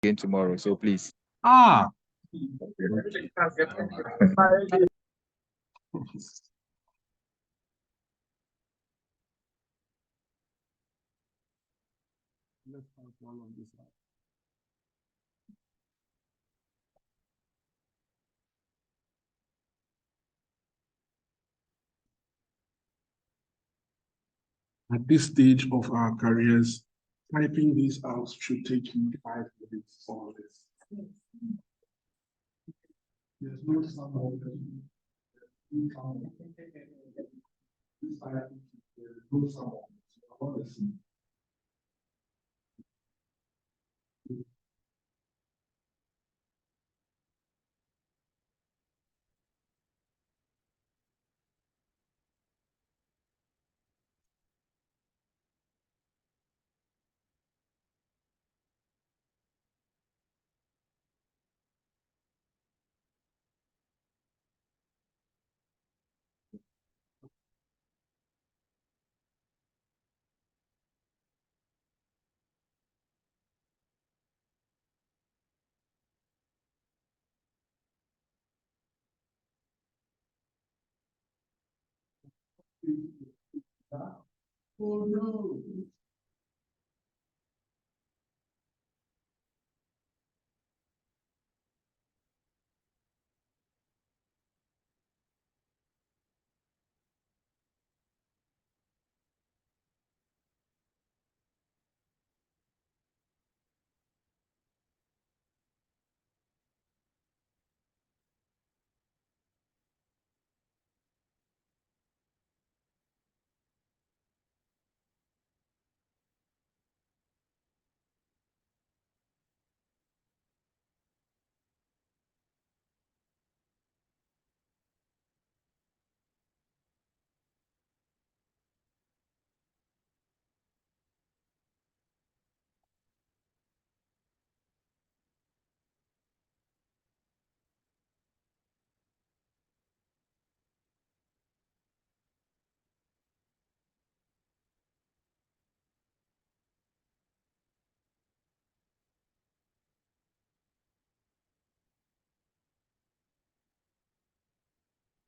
again tomorrow. So please. Ah. Let's start one on this side. At this stage of our careers, typing these out should take you 5 minutes or less. There's no sum of them. There's no sum of them. Oh no.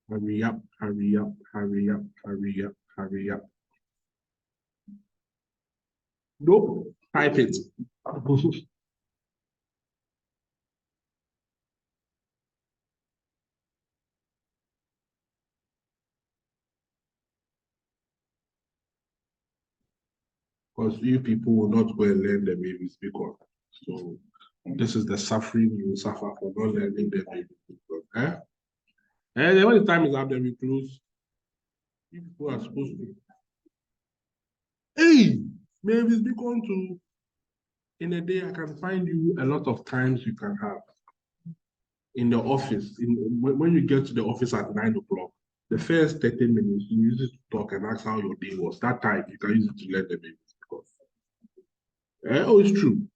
Hurry up, hurry up, hurry up, hurry up, hurry up. Nope, type it. Because you people will not go and learn the baby speaker. So this is the suffering you suffer for not learning the baby speaker. Eh? And then when the time is up, then we close. You people are supposed to. Hey, maybe it's become to in a day I can find you a lot of times you can have in the office. When you get to the office at 9 o'clock, the first 30 minutes you use it to talk and ask how your day was. That time you can use it to learn the baby speaker. Oh, it's true.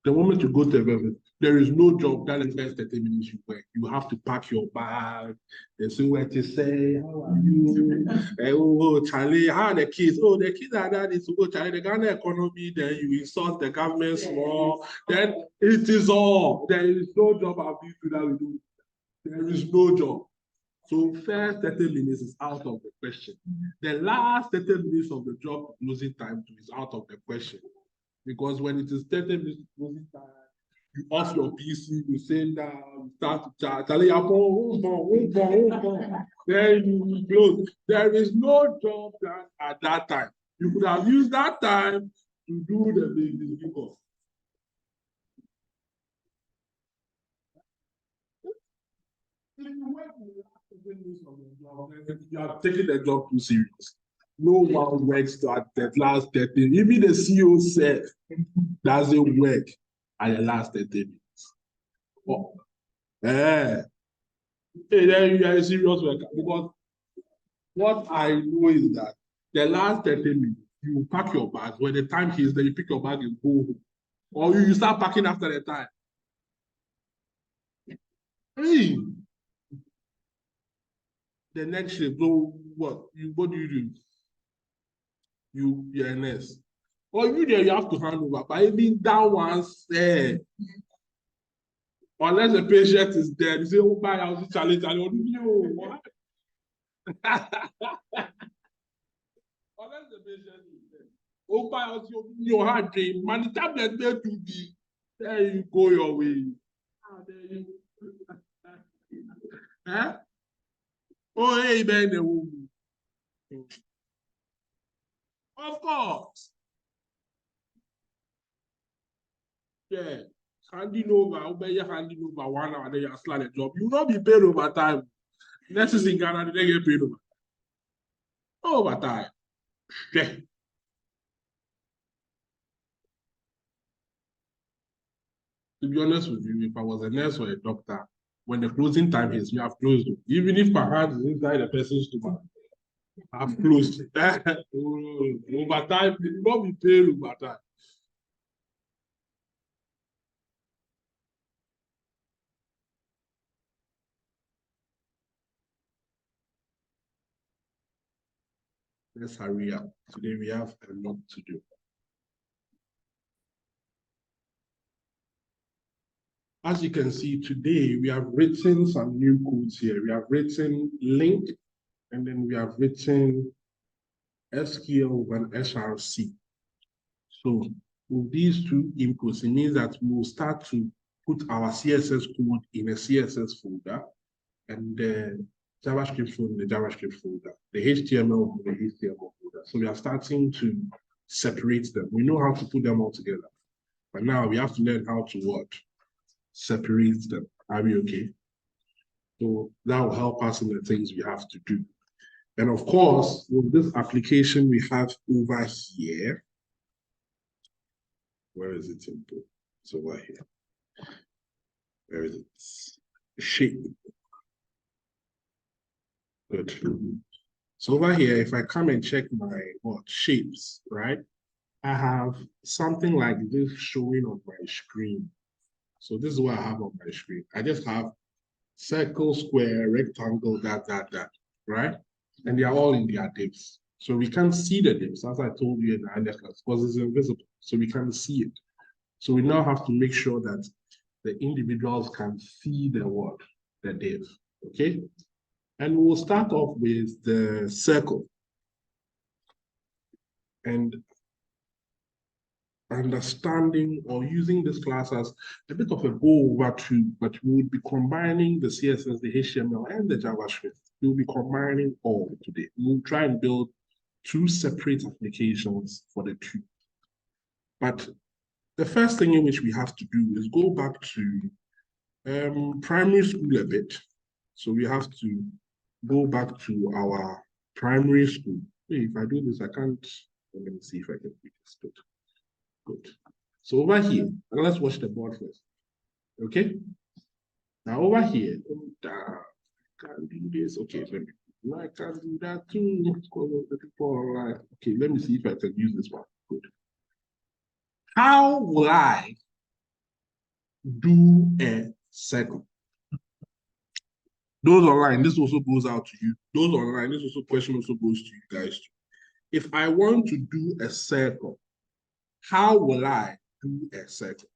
The moment you go to the office, there is no job that the first 30 minutes you work. You have to pack your bag. There's somewhere to say, how are you? Oh, Charlie, how are the kids? Oh, the kids are that is go, Charlie, the Ghana economy, then you insult the government small. Then it is all. There is no job I'll be to that we do. There is no job. So first 30 minutes is out of the question. The last 30 minutes of the job closing time is out of the question. Because when it is 30 minutes closing time, you off your PC, you sit down, you start to chat, then you close. There is no job that at that time. You could have used that time to do the business because you are taking the job too serious. No one works at the last 30. Even the CEO said doesn't work at the last 30 minutes. Oh, hey, then you are a serious worker because what I know is that the last 30 minutes, you pack your bag. When the time is there, you pick your bag and go home. Or you start packing after the time. Hey, the next shift, so what do you do? You're a nurse. Or you there, you have to hand over. But even that one said, unless the patient is dead, you say, oh, bye, I'll see challenge. I don't know what. Unless the patient is dead. Oh, bye, I'll see your heart dream. Man, the tablet there to be. There you go your way. There you go. Huh? Oh, hey, man, the woman. Of course. Yeah. Handing over, obey your handing over 1 hour, then you start a job. You will not be paid overtime. Next is in Ghana, they get paid overtime. Yeah. To be honest with you, if I was a nurse or a doctor, when the closing time is, you have closed it. Even if my hand is inside the person's stomach, I've closed it. Overtime, you will not be paid overtime. Let's hurry up. Today we have a lot to do. As you can see today, we have written some new codes here. We have written link, and then we have written SQL and SRC. So with these two inputs, it means that we will start to put our CSS code in a CSS folder, and the JavaScript folder in the JavaScript folder, the HTML in the HTML folder. So we are starting to separate them. We know how to put them all together, but now we have to learn how to what? Separate them. Are we okay? So that will help us in the things we have to do. And of course, with this application we have over here, where is it? It's over here. Where is it? Shape. Good. So over here, if I come and check my shapes, right? I have something like this showing on my screen. So this is what I have on my screen. I just have circle, square, rectangle, that, right? And they are all in their divs. So we can't see the divs, as I told you in the earlier class, because it's invisible. So we can't see it. So we now have to make sure that the individuals can see the word, the div, okay? And we'll start off with the circle. And understanding or using this class as a bit of a go-over tool, but we would be combining the CSS, the HTML, and the JavaScript. We'll be combining all today. We'll try and build two separate applications for the two. But the first thing in which we have to do is go back to primary school a bit. So we have to go back to our primary school. Hey, if I do this, I can't. Let me see if I can do this. Good. So over here, and let's watch the board first. Okay. Now over here, I can't do this. Okay, let me. I can do that too. Okay, let me see if I can use this one. Good. How will I do a circle? Those online, this also goes out to you. Those online, this also question also goes to you guys too. If I want to do a circle, how will I do a circle?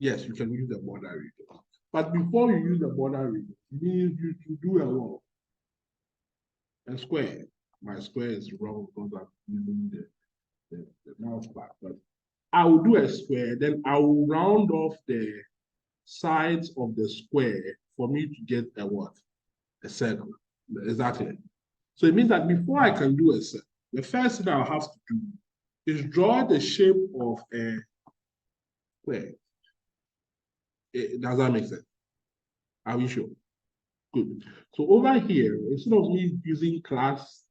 Yes, you can use the border region. But before you use the border region, you need you do a what? A square. My square is wrong because I'm using the mouse pad. But I will do a square, then I will round off the sides of the square for me to get a what? A circle. Exactly. So it means that before I can do a circle, the first thing I'll have to do is draw the shape of a square. Does that make sense? Are we sure? Good. So over here, instead of me using class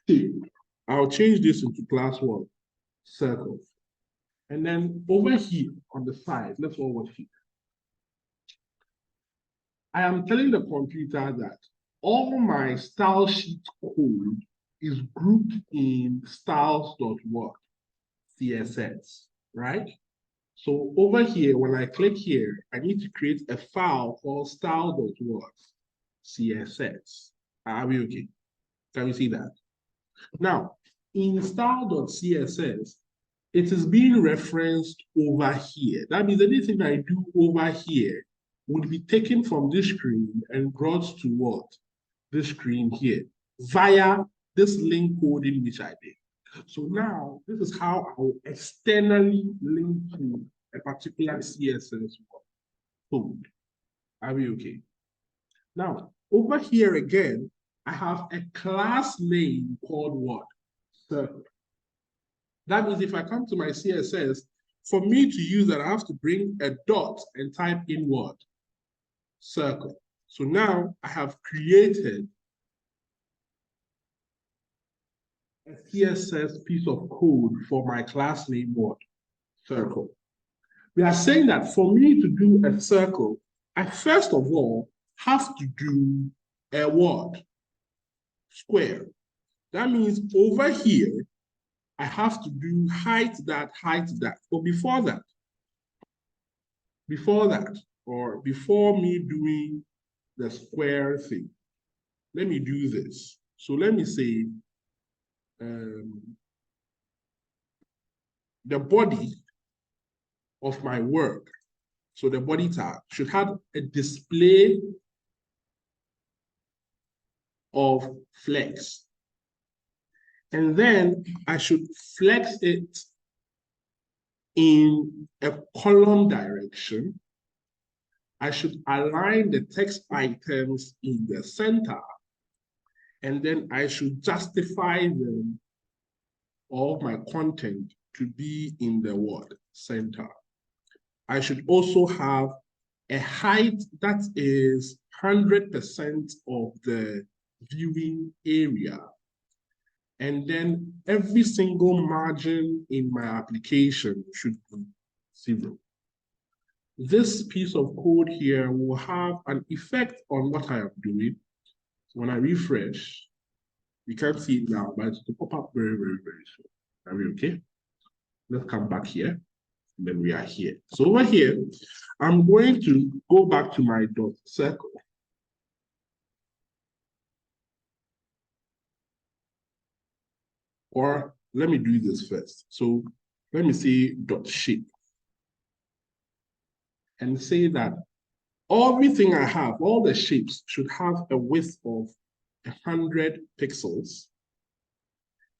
shape, I'll change this into class what? Circles. And then over here on the side, let's all watch it. I am telling the computer that all my style sheet code is grouped in styles.what? CSS, right? So over here, when I click here, I need to create a file called style.what? CSS. Are we okay? Can we see that? Now, in style.css, it is being referenced over here. That means anything I do over here would be taken from this screen and brought to what? This screen here via this link coding which I did. So now this is how I will externally link to a particular CSS code. Are we okay? Now, over here again, I have a class name called what? Circle. That means if I come to my CSS, for me to use that, I have to bring a dot and type in what? Circle. So now I have created a CSS piece of code for my class name what? Circle. We are saying that for me to do a circle, I first of all have to do a what? Square. That means over here, I have to do height that. But before that, or before me doing the square thing, let me do this. So let me say the body of my work, so the body tag should have a display of flex. And then I should flex it in a column direction. I should align the text items in the center. And then I should justify them, all my content, to be in the what? Center. I should also have a height that is 100% of the viewing area. And then every single margin in my application should be 0. This piece of code here will have an effect on what I am doing. When I refresh, you can't see it now, but it will pop up very, very, very soon. Are we okay? Let's come back here. And then we are here. So over here, I'm going to go back to my dot circle. Or let me do this first. So let me say dot shape. And say that everything I have, all the shapes should have a width of 100 pixels.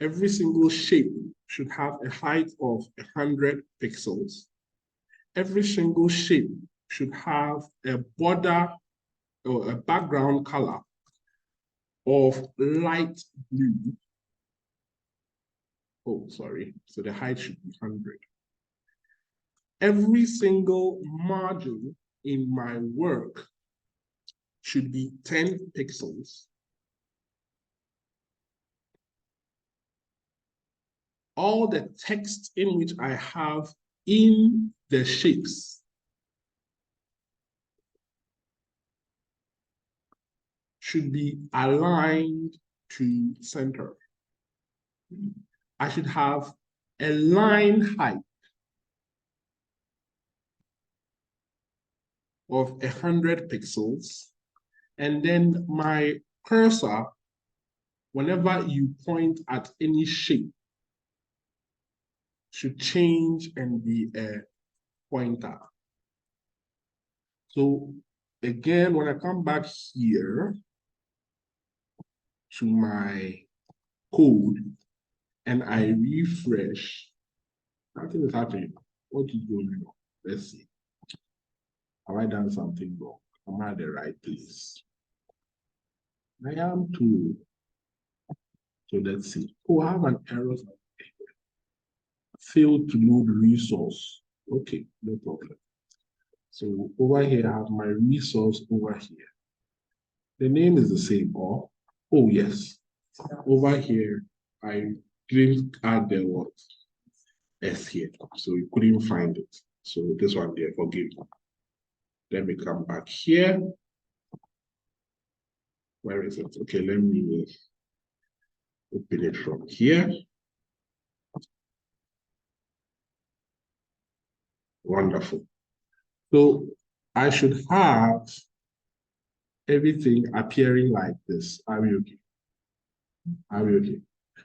Every single shape should have a height of 100 pixels. Every single shape should have a border or a background color of light blue. Oh, sorry. So the height should be 100. Every single margin in my work should be 10 pixels. All the text in which I have in the shapes should be aligned to center. I should have a line height of 100 pixels. And then my cursor, whenever you point at any shape, should change and be a pointer. So again, when I come back here to my code and I refresh, nothing is happening. What is going on? Let's see. Have I done something wrong? Am I at the right place? I am too. So let's see. Oh, I have an error. Failed to load resource. Okay, no problem. So over here, I have my resource over here. The name is the same, or, oh yes. Over here, I didn't add the what? S here, so you couldn't find it. So this one there, forgive me. Let me come back here. Where is it? Okay, let me open it from here. Wonderful. So I should have everything appearing like this. Are we okay? Are we okay?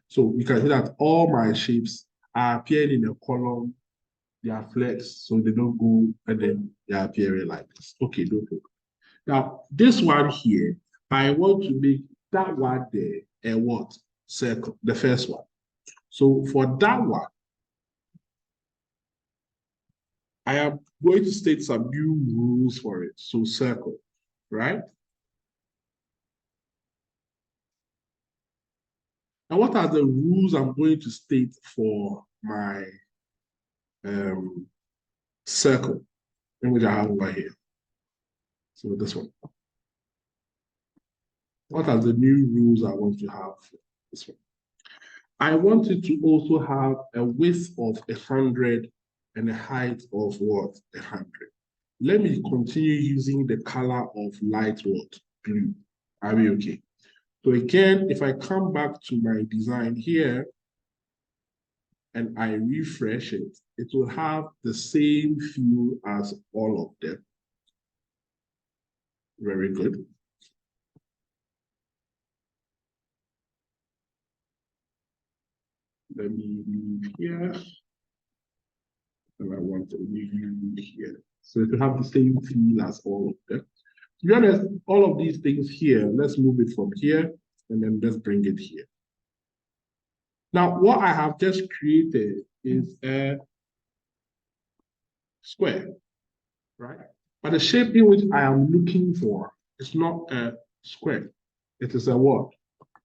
So you can see that all my shapes are appearing in a column. They are flexed, so they don't go and then they are appearing like this. Okay, no problem. Now, this one here, I want to make that one there a what? Circle, the first one. So for that one, I am going to state some new rules for it. So circle, right? And what are the rules I'm going to state for my um, circle, in which I have over here? So this one. What are the new rules I want to have for this one? I want it to also have a width of 100 and a height of what? 100. Let me continue using the color of light what? Blue. Are we okay? So again, if I come back to my design here and I refresh it, it will have the same feel as all of them. Very good. Let me leave here. And I want to leave here. So it will have the same feel as all of them. To be honest, all of these things here, let's move it from here and then let's bring it here. Now, what I have just created is a square, right? But the shape in which I am looking for is not a square. It is a what?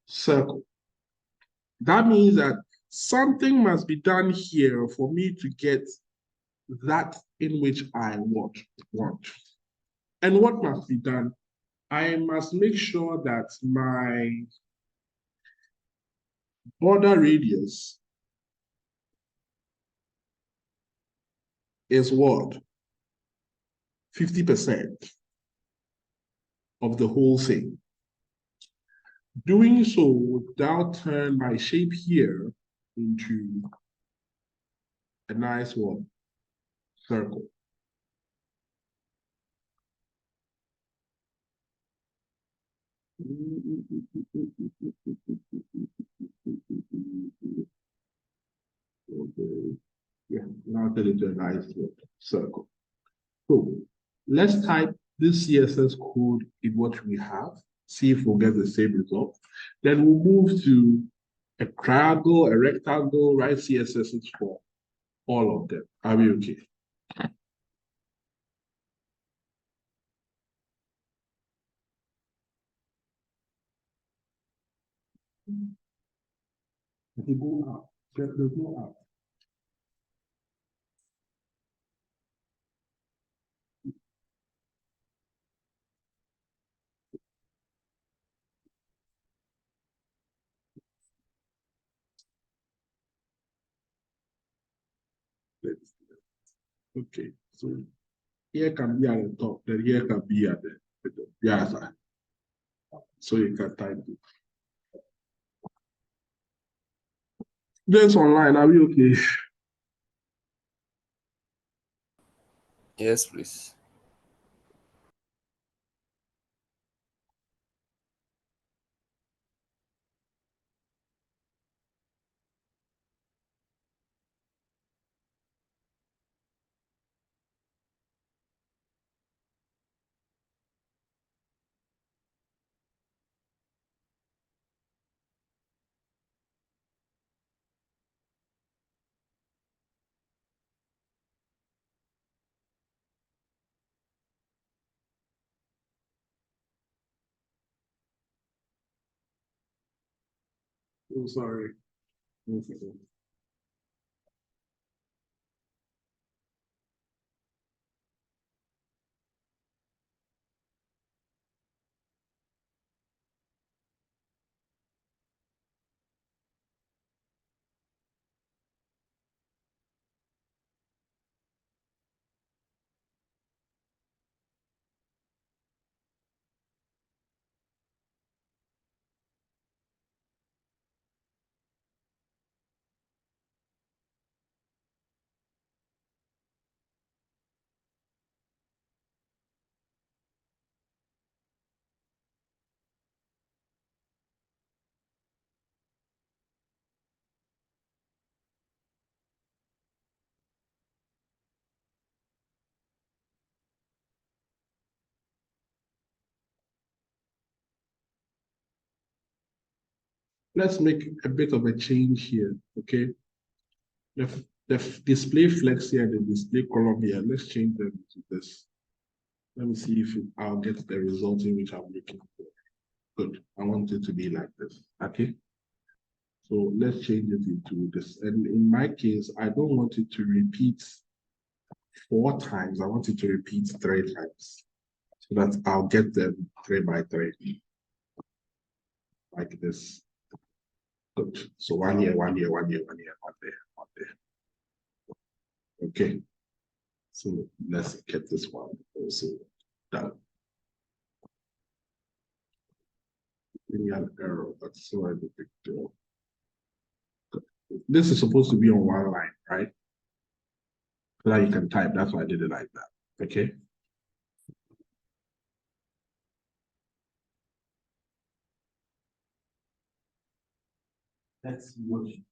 Circle. That means that something must be done here for me to get that in which I want. And what must be done? I must make sure that my border radius is what? 50% of the whole thing. Doing so would now turn my shape here into a nice one, circle. Okay. Yeah, now turn it into a nice one, circle. So let's type this CSS code in what we have, see if we'll get the same result. Then we'll move to a triangle, a rectangle, write CSS for all of them. Are we okay? If you go up, there's no up. Okay, so here can be at the top, then here can be at the other side. So you can type it. Just online, are we okay? Yes, please. Oh, sorry. Okay. let's make a bit of a change here, okay? The display flex here and the display column here, let's change them to this. Let me see if I'll get the result in which I'm looking for. Good. I want it to be like this. Okay. So let's change it into this. And in my case, I don't want it to repeat 4 times. I want it to repeat 3 times. So that I'll get them 3 by 3. Like this. Good. So 1 here, 1 here, 1 here, 1 here, 1 there, 1 there. Okay. So let's get this one also done. Any an error, that's so a big deal. This is supposed to be on 1 line, right? So that you can type. That's why I did it like that. Okay. That's what you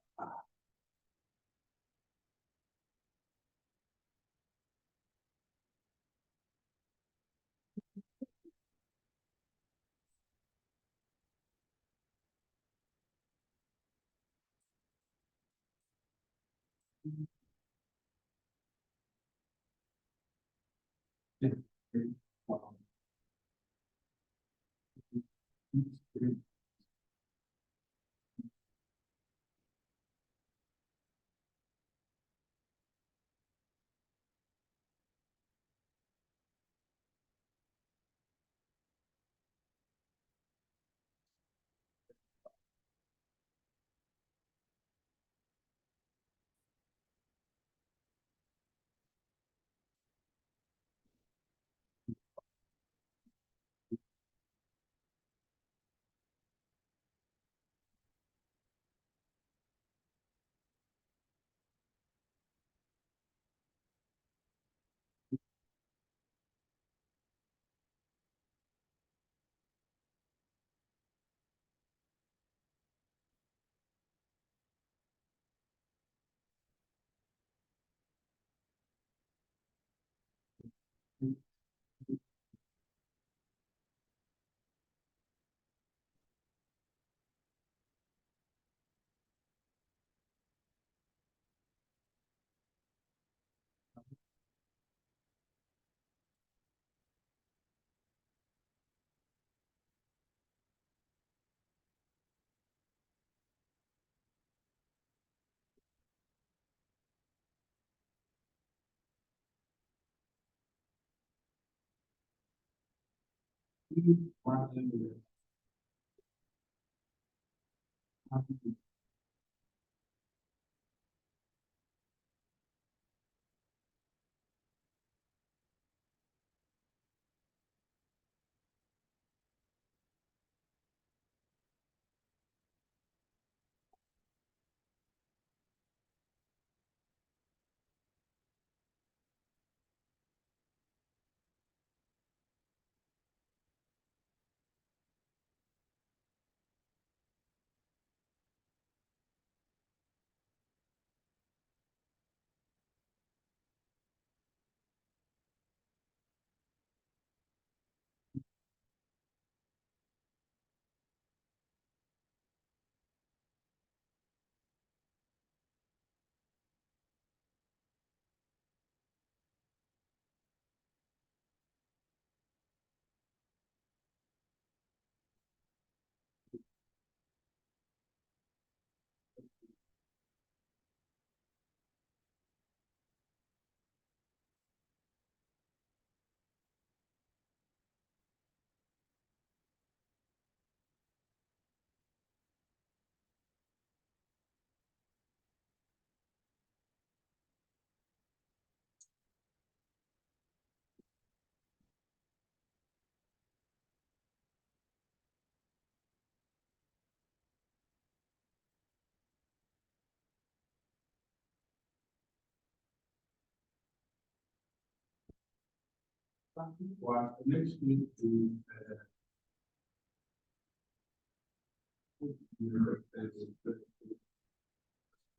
well, next week to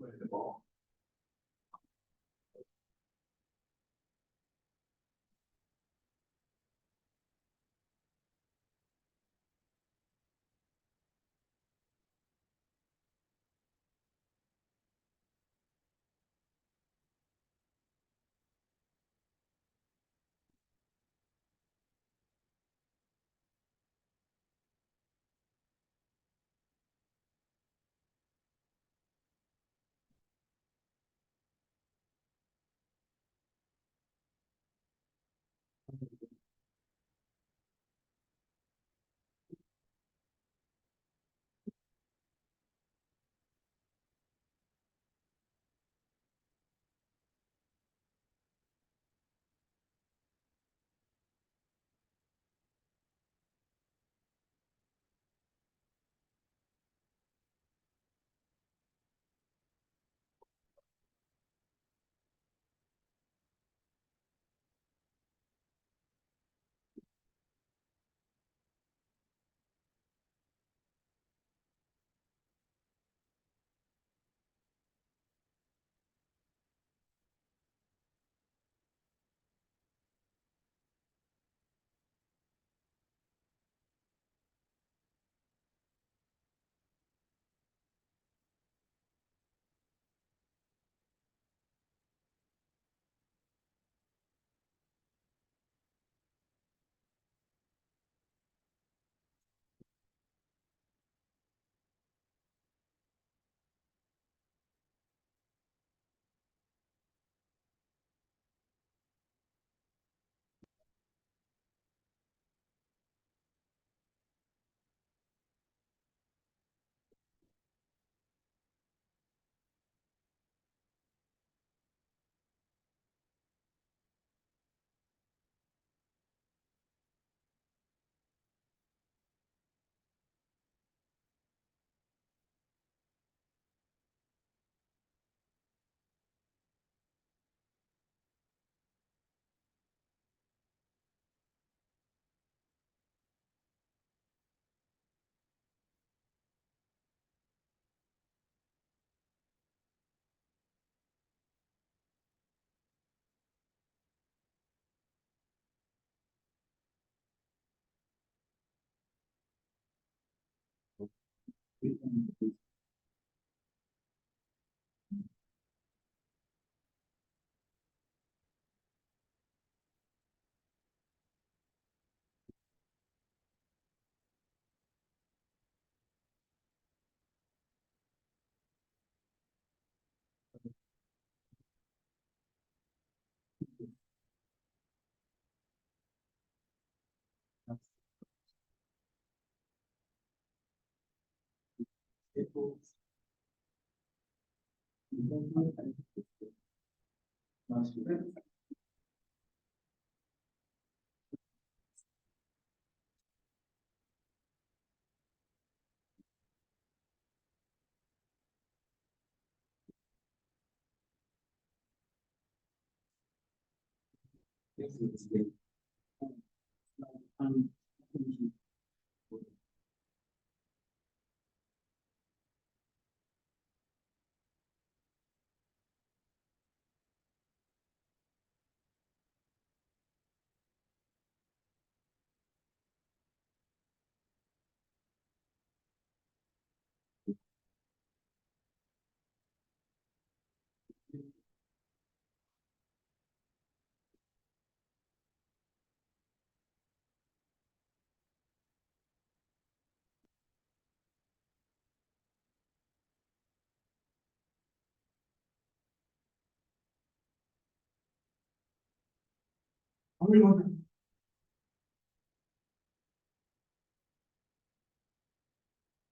the ball.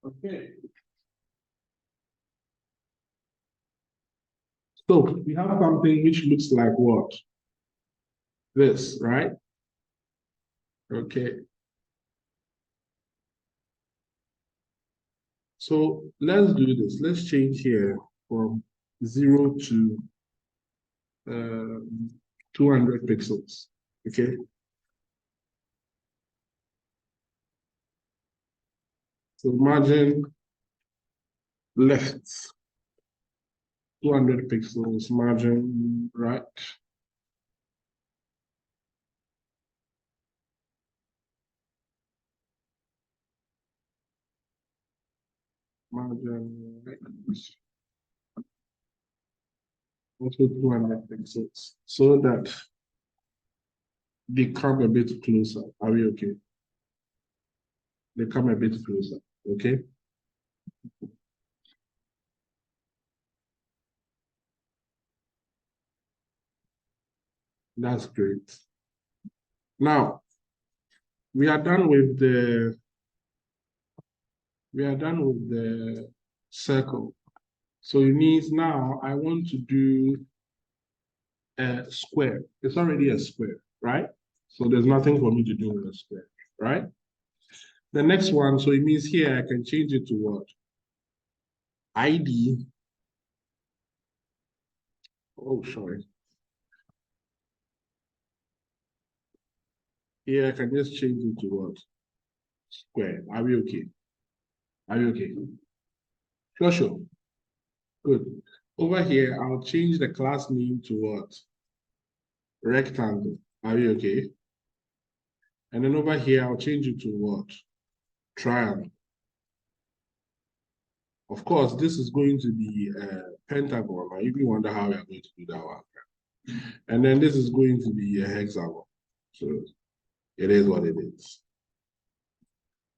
Okay. So we have something which looks like what? This, right? Okay. So let's do this. Let's change here from 0 to 200 pixels. Okay. So margin left 200 pixels, margin right. Margin right. Also 200 pixels so that they come a bit closer. Are we okay? They come a bit closer. Okay. That's great. Now we are done with the circle. So it means now I want to do a square. It's already a square, right? So there's nothing for me to do with a square, right? The next one, so it means here I can change it to what? ID. Oh, sorry. Here I can just change it to what? Square. Are we okay? Are we okay? Sure, sure. Good. Over here, I'll change the class name to what? Rectangle. Are we okay? And then over here, I'll change it to what? Triangle. Of course, this is going to be a pentagon. I even wonder how we are going to do that one. And then this is going to be a hexagon. So it is what it is.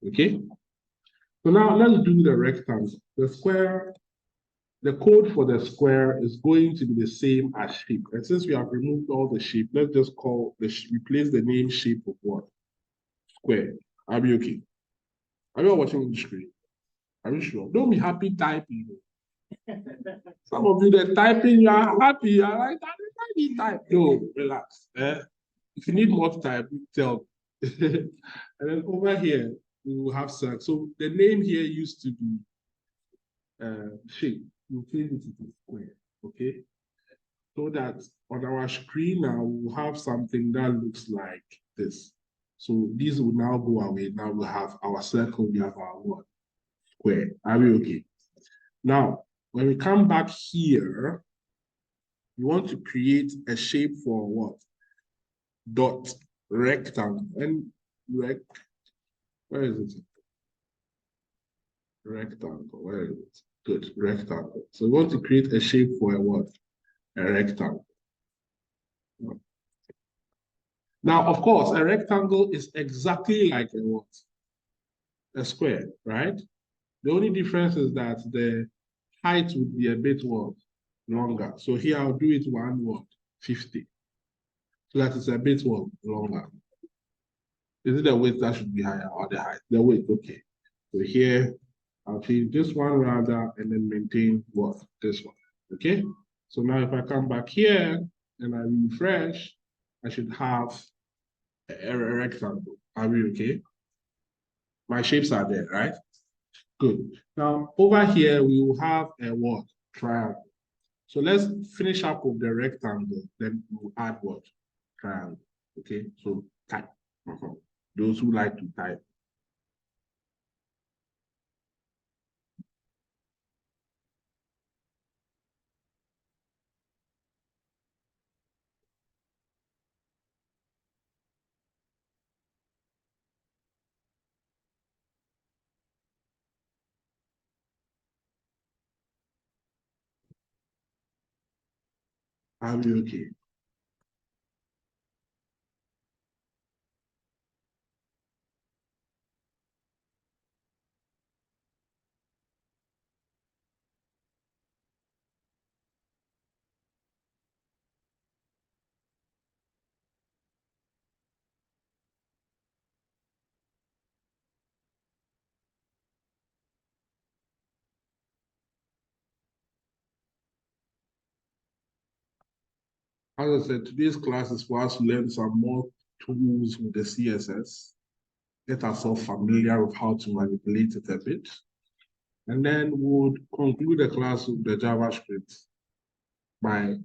Okay? So now let's do the rectangle. The square, the code for the square is going to be the same as shape. And since we have removed all the shape, let's just call replace the name shape of what? Square. Are we okay? Are you all watching the screen? Are you sure? Don't be happy typing. Some of you that typing, you are happy. You are like, I need type. No, relax. If you need more to type, tell me. And then over here, we will have circle. So the name here used to be shape. You change it to square. Okay. So that on our screen now, we'll have something that looks like this. So these will now go away. Now we'll have our circle, we have our what? Square. Are we okay? Now, when we come back here, you want to create a shape for what? Dot rectangle. And where is it? Rectangle. Where is it? Good. Rectangle. So we want to create a shape for a what? A rectangle. Now, of course, a rectangle is exactly like a what? A square, right? The only difference is that the height would be a bit what? Longer. So here I'll do it one what? 50. So that is a bit what? Longer. Is it the width that should be higher or the height? The width, okay. So here I'll change this one rather and then maintain what? This one. Okay. So now if I come back here and I refresh, I should have a rectangle. Are we okay? My shapes are there, right? Good. Now over here we will have a what? Triangle. So let's finish up with the rectangle, then we'll add what? Triangle. Okay, so type. Those who like to type. Are we okay? As I said, today's class is for us to learn some more tools with the CSS, get ourselves familiar with how to manipulate it a bit, and then we'll conclude the class with the JavaScript by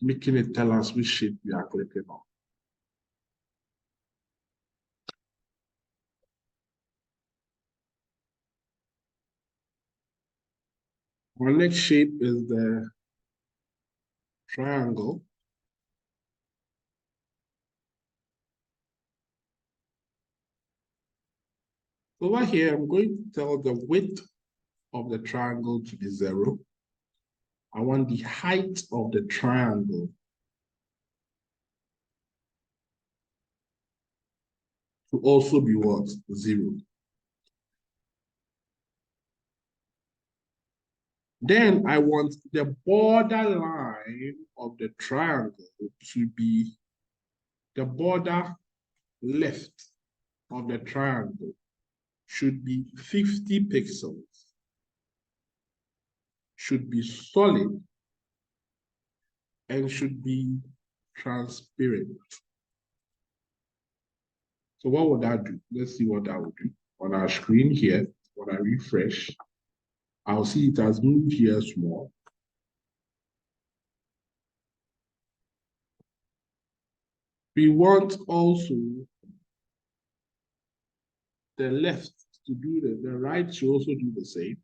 making it tell us which shape we are clicking on. Our next shape is the triangle. Over here, I'm going to tell the width of the triangle to be 0. I want the height of the triangle to also be what? 0. Then I want the border line of the triangle to be the border left of the triangle should be 50 pixels, should be solid, and should be transparent. So what would that do? Let's see what that would do. On our screen here, when I refresh, I'll see it has moved here small. We want also the left to do the right should also do the same.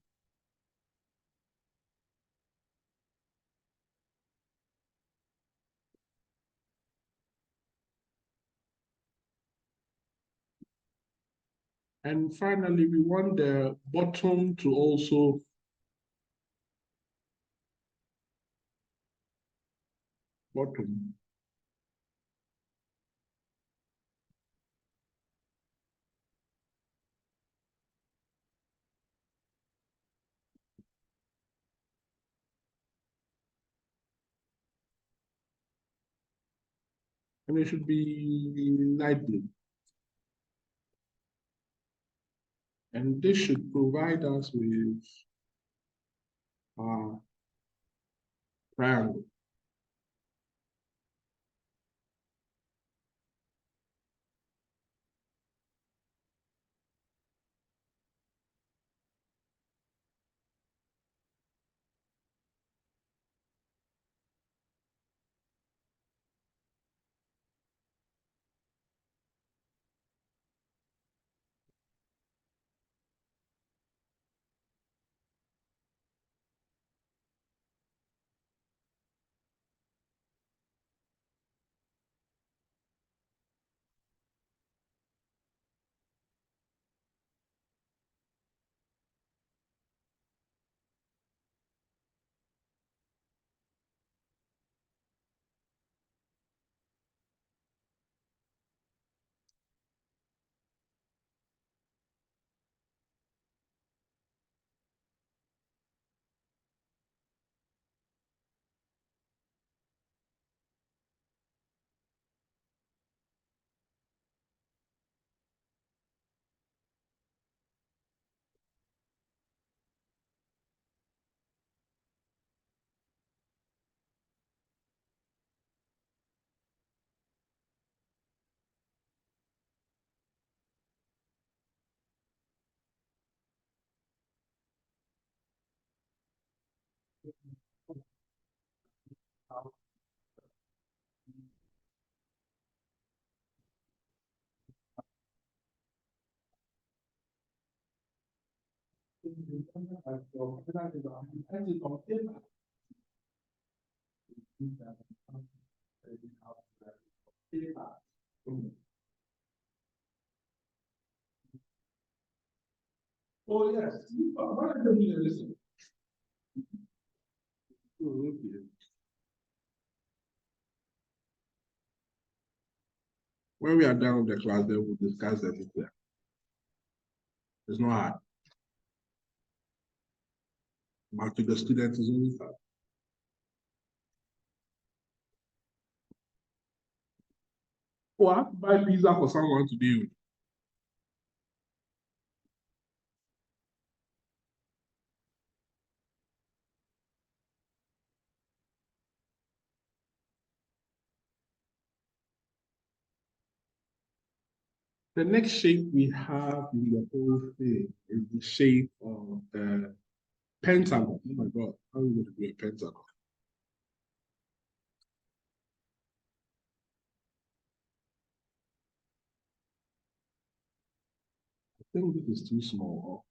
And finally, we want the bottom to also bottom. And it should be light blue. And this should provide us with a triangle. Oh, yes. What are you doing? Listen. Oh, okay. When we are done with the class, then we'll discuss everything. It's not hard. But to the students, it's always hard. Oh, I have to buy pizza for someone today. The next shape we have in the whole thing is the shape of the pentagon. Oh my God, how are we going to do a pentagon? I think this is too small.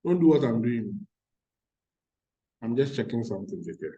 Don't do what I'm doing. I'm just checking something again.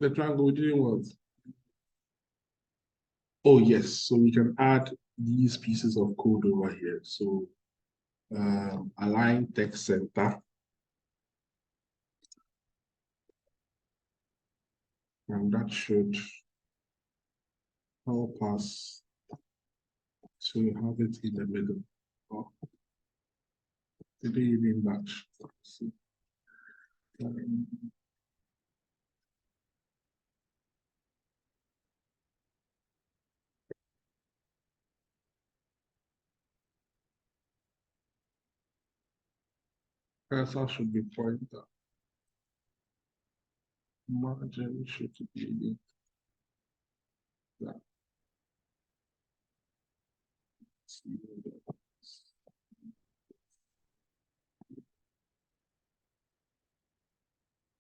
The triangle we didn't want. Oh, yes. So we can add these pieces of code over here. So align text center. And that should help us to have it in the middle. Oh, did they even match? Cursor should be pointer. Margin should be that.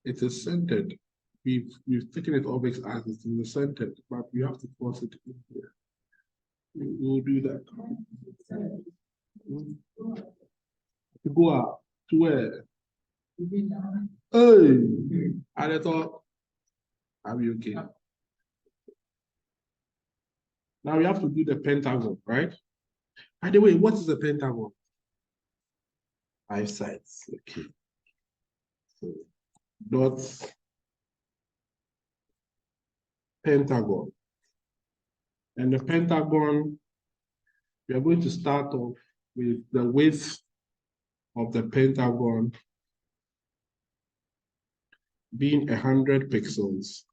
It is centered. We've taken it always as it is centered, but we have to force it in here. We'll do that. To go out to where? Hey, I thought, are we okay? Now we have to do the pentagon, right? By the way, what is a pentagon? 5 sides. Okay. So dots pentagon. And the pentagon, we are going to start off with the width of the pentagon being 100 pixels.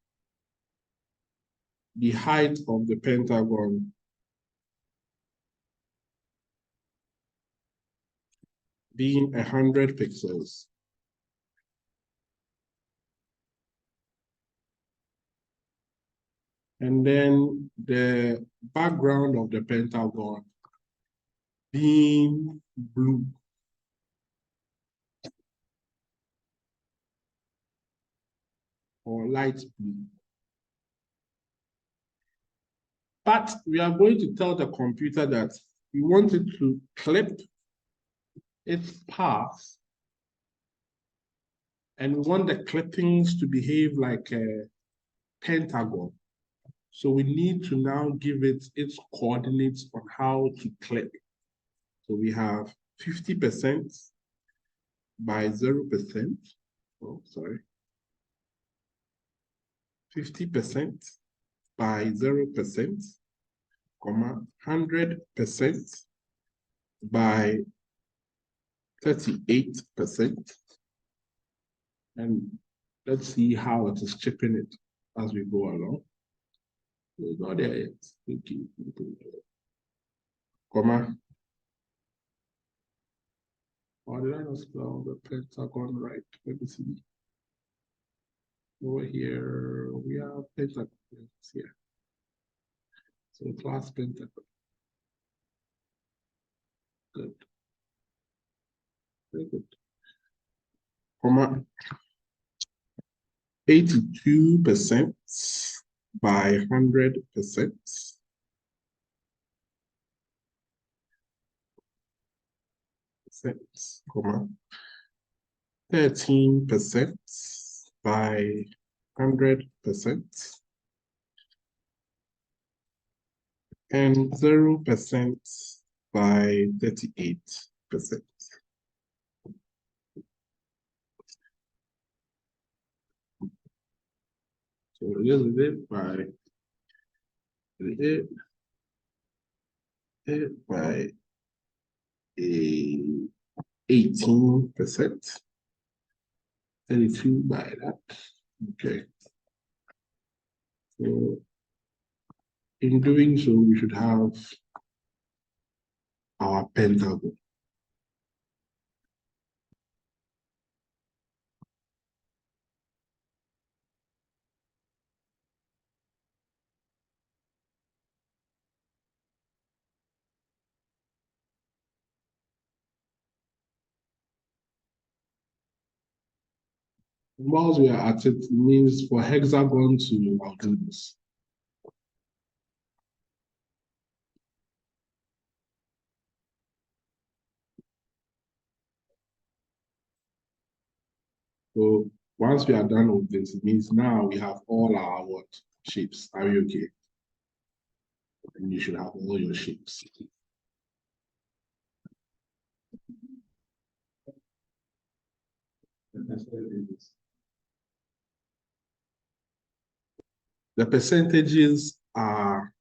The height of the pentagon being 100 pixels. And then the background of the pentagon being blue. Or light blue. But we are going to tell the computer that we want it to clip its path, and we want the clippings to behave like a pentagon. So we need to now give it its coordinates on how to clip. So we have 50% by 0%. Oh, sorry. 50% by 0%, comma, 100% by 38%. And let's see how it is chipping it as we go along. We're not there yet. Okay. Comma. Or did I not spell the pentagon right? Let me see. Over here, we have pentagon here. So class pentagon. Good. Very good. Comma. 82% by 100%. Comma. 13% by 100%. And 0% by 38%. So this is it by by 18%. 32 by that. Okay. So in doing so, we should have our pentagon. Whilst we are at it, means for hexagon to I'll do this. So once we are done with this, it means now we have all our what shapes. Are you okay? And you should have all your shapes. The percentages are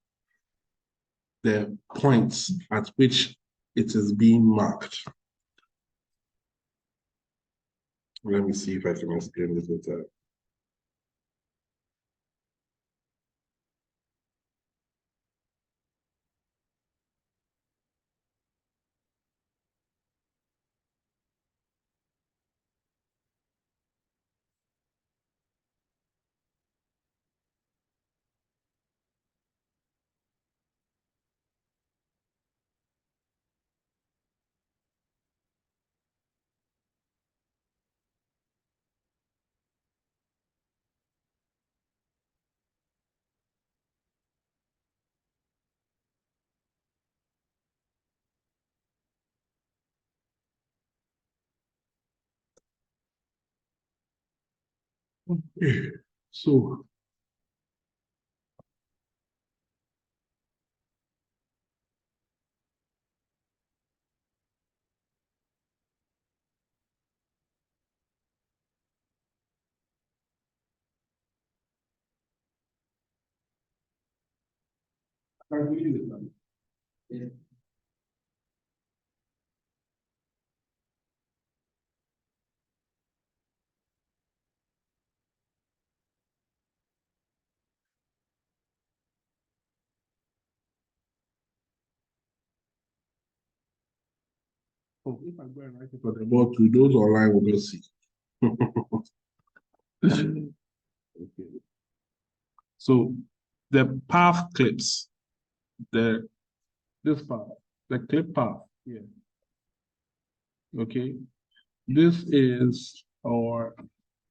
the points at which it is being marked. Let me see if I can explain this better. Okay. So if I go and write it on the board to those online will not see. Okay. So the path clips, this path, the clip path here. Okay. This is or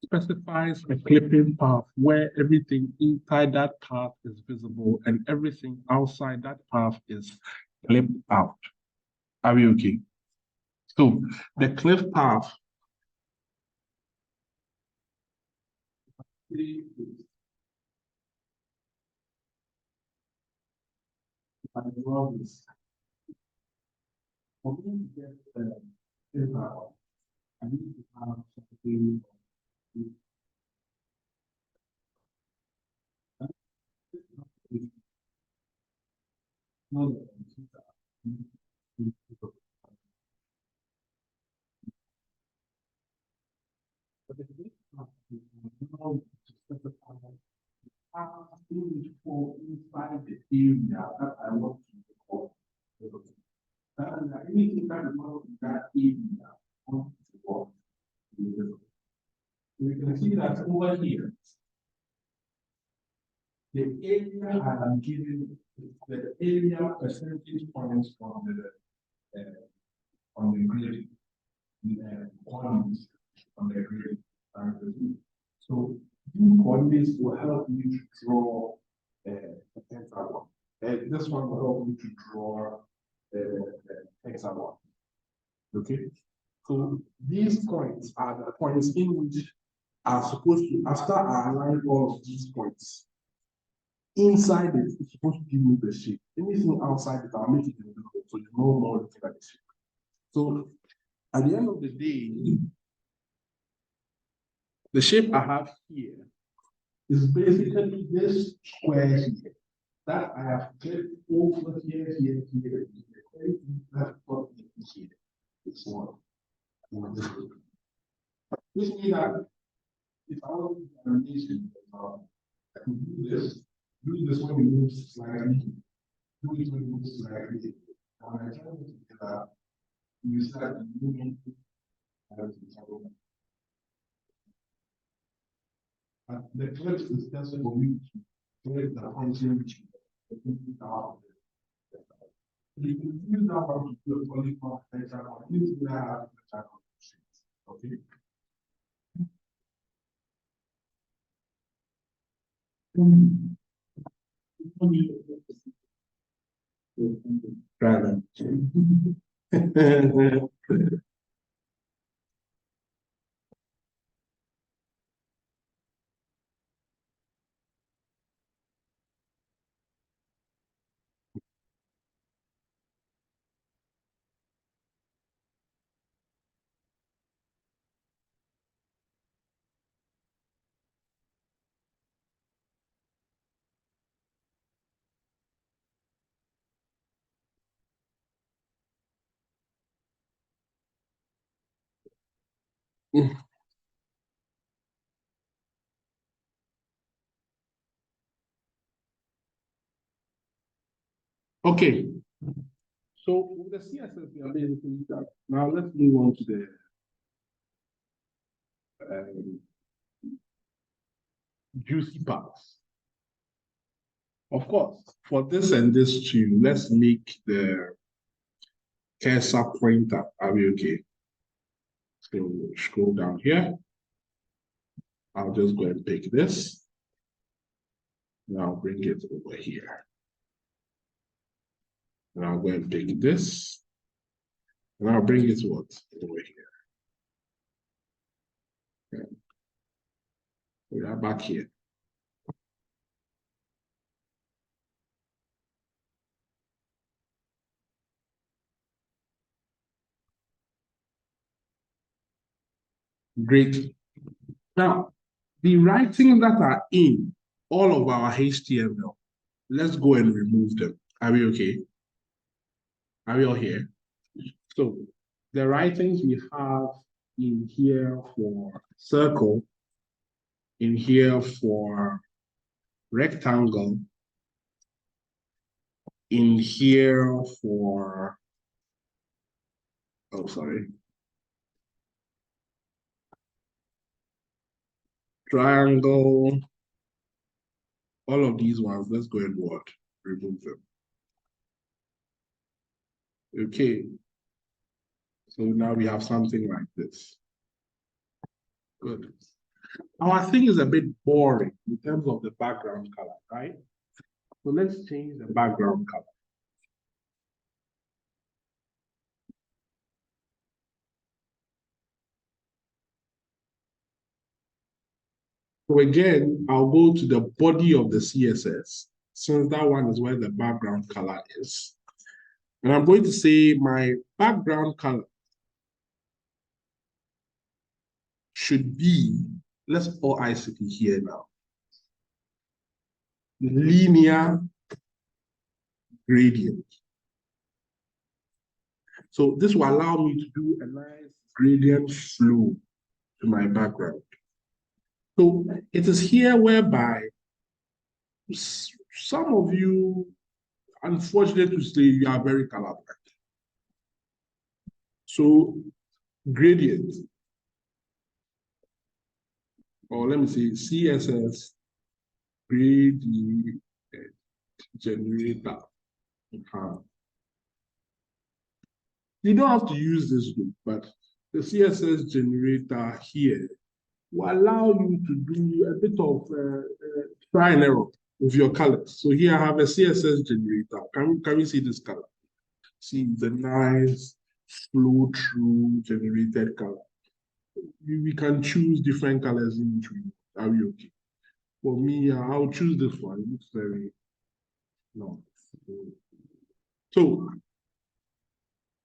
specifies a clipping path where everything inside that path is visible and everything outside that path is clipped out. Are we okay? So the cliff path for me to get the cliff out, I need to have something. fall inside the area that I want to record. And anything that is not in that area, I want to record. You can see that over here, the area I am giving the area percentage points on the grid, coordinates on the grid. So these coordinates will help you to draw a hexagon. This one will help you to draw the hexagon. Okay. So these points are the points in which are supposed to, after I align all of these points, inside it, it's supposed to give me the shape. Anything outside it, I'll make it invisible, so you know more looking at the shape. So at the end of the day, the shape I have here is basically this square here that I have clipped over here. That's what here. It's one. This means that if I want to do animation, I can do this when it moves slightly, do it when it moves slightly. And when I try to do that, you start moving. The clip is just for me to create the function which you can use that one to do a polygon hexagon. You need to have hexagon. Okay. Okay, so with the CSS, we are basically done. Now let's move on to the juicy parts. Of course, for this and this too, let's make the cursor pointer. Are we okay? So scroll down here. I'll just go and pick this. And I'll bring it over here. And I'll go and pick this. And I'll bring it what? Over here. Okay. We are back here. Great. Now, the writings that are in all of our HTML, let's go and remove them. Are we okay? Are we all here? So the writings we have in here for circle, in here for rectangle, in here for, oh, sorry, triangle, all of these ones, let's go and what? Remove them. Okay. So now we have something like this. Good. Our thing is a bit boring in terms of the background color, right? So let's change the background color. So again, I'll go to the body of the CSS, since that one is where the background color is. And I'm going to say my background color should be, let's all ICT here now, linear gradient. So this will allow me to do a nice gradient flow to my background. So it is here whereby some of you, unfortunate to say, you are very colorblind. So gradient, or let me say CSS gradient generator. You don't have to use this group, but the CSS generator here will allow you to do a bit of try and error with your colors. So here I have a CSS generator. Can we see this color? See the nice flow through generated color. We can choose different colors in between. Are we okay? For me, I'll choose this one. It looks very nice. So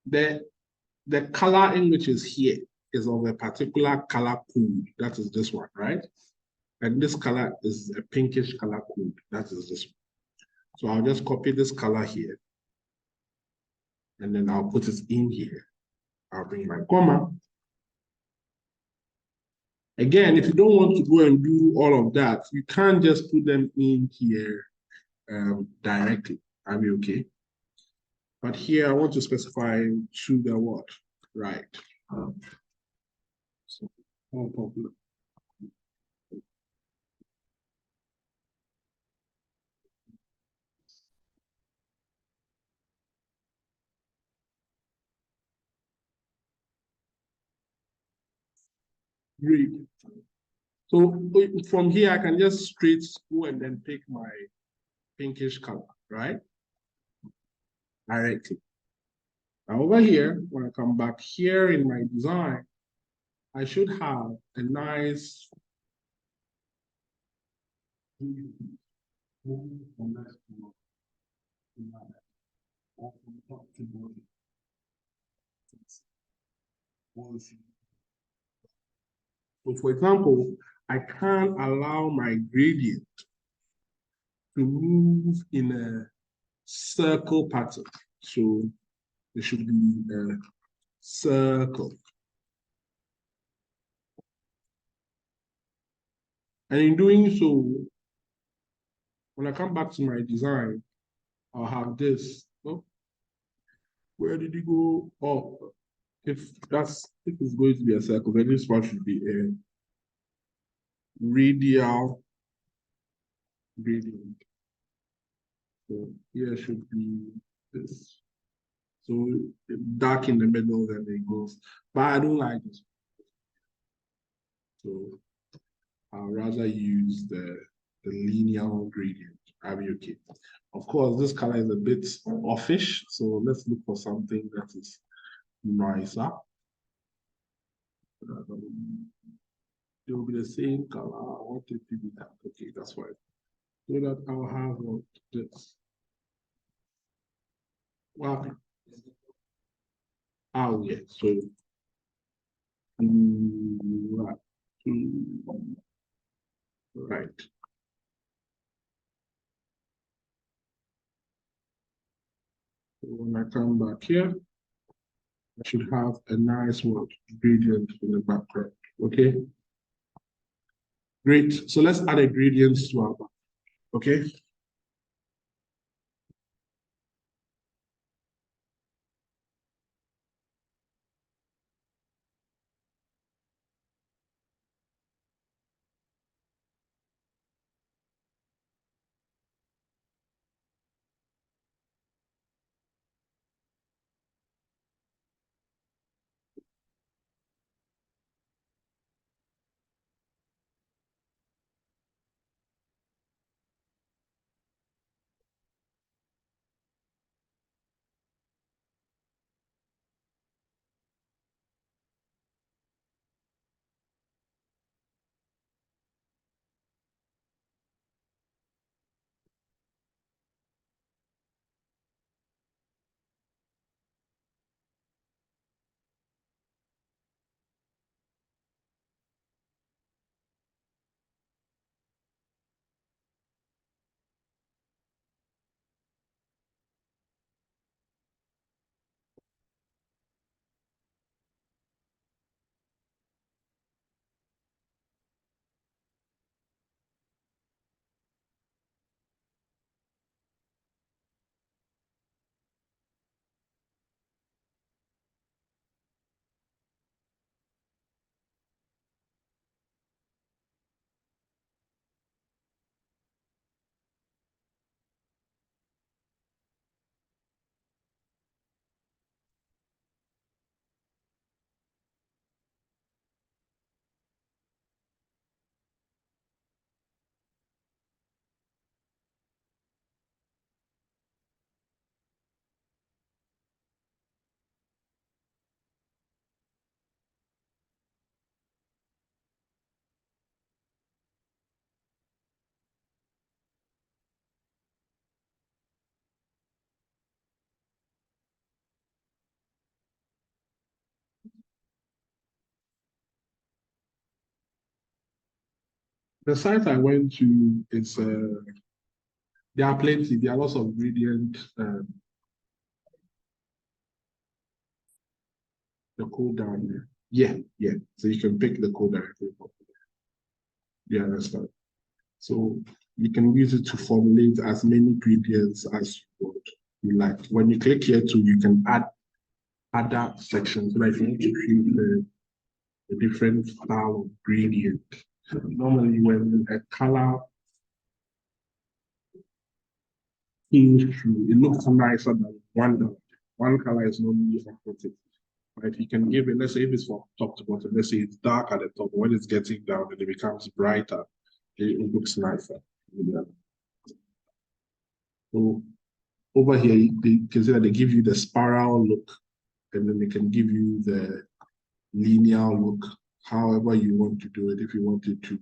the color in which is here is of a particular color code. That is this one, right? And this color is a pinkish color code. That is this one. So I'll just copy this color here. And then I'll put it in here. I'll bring my comma. Again, if you don't want to go and do all of that, you can't just put them in here directly. Are we okay? But here I want to specify to the what? Right. So, no problem. Great. So from here, I can just straight go and then pick my pinkish color, right? Directly. Now over here, when I come back here in my design, I should have a nice so for example, I can't allow my gradient to move in a circle pattern. So it should be a circle. And in doing so, when I come back to my design, I'll have this. Oh, where did it go? Oh, if it's going to be a circle, then this one should be a radial gradient. So here should be this. So dark in the middle, then it goes. But I don't like this. So I'll rather use the linear gradient. I'll be okay. Of course, this color is a bit offish, so let's look for something that is nicer. It will be the same color. I want it to be that. Okay, that's fine. So that I'll have this. Wow. Oh, yeah. So, right. Right. So when I come back here, I should have a nice one gradient in the background. Okay. Great. So let's add a gradient to our back. Okay. The site I went to is there are plenty. There are lots of gradient. The code down there. Yeah, yeah. So you can pick the code directly from there. You understand? So you can use it to formulate as many gradients as you like. When you click here too, you can add other sections. Like if you want to create a different style of gradient. Normally, when a color comes through, it looks nicer than one color. One color is normally authentic. Right? You can give it, let's say if it's from top to bottom, let's say it's dark at the top, when it's getting down and it becomes brighter, it looks nicer. Yeah. So over here, they can see that they give you the spiral look, and then they can give you the linear look, however you want to do it. If you wanted to,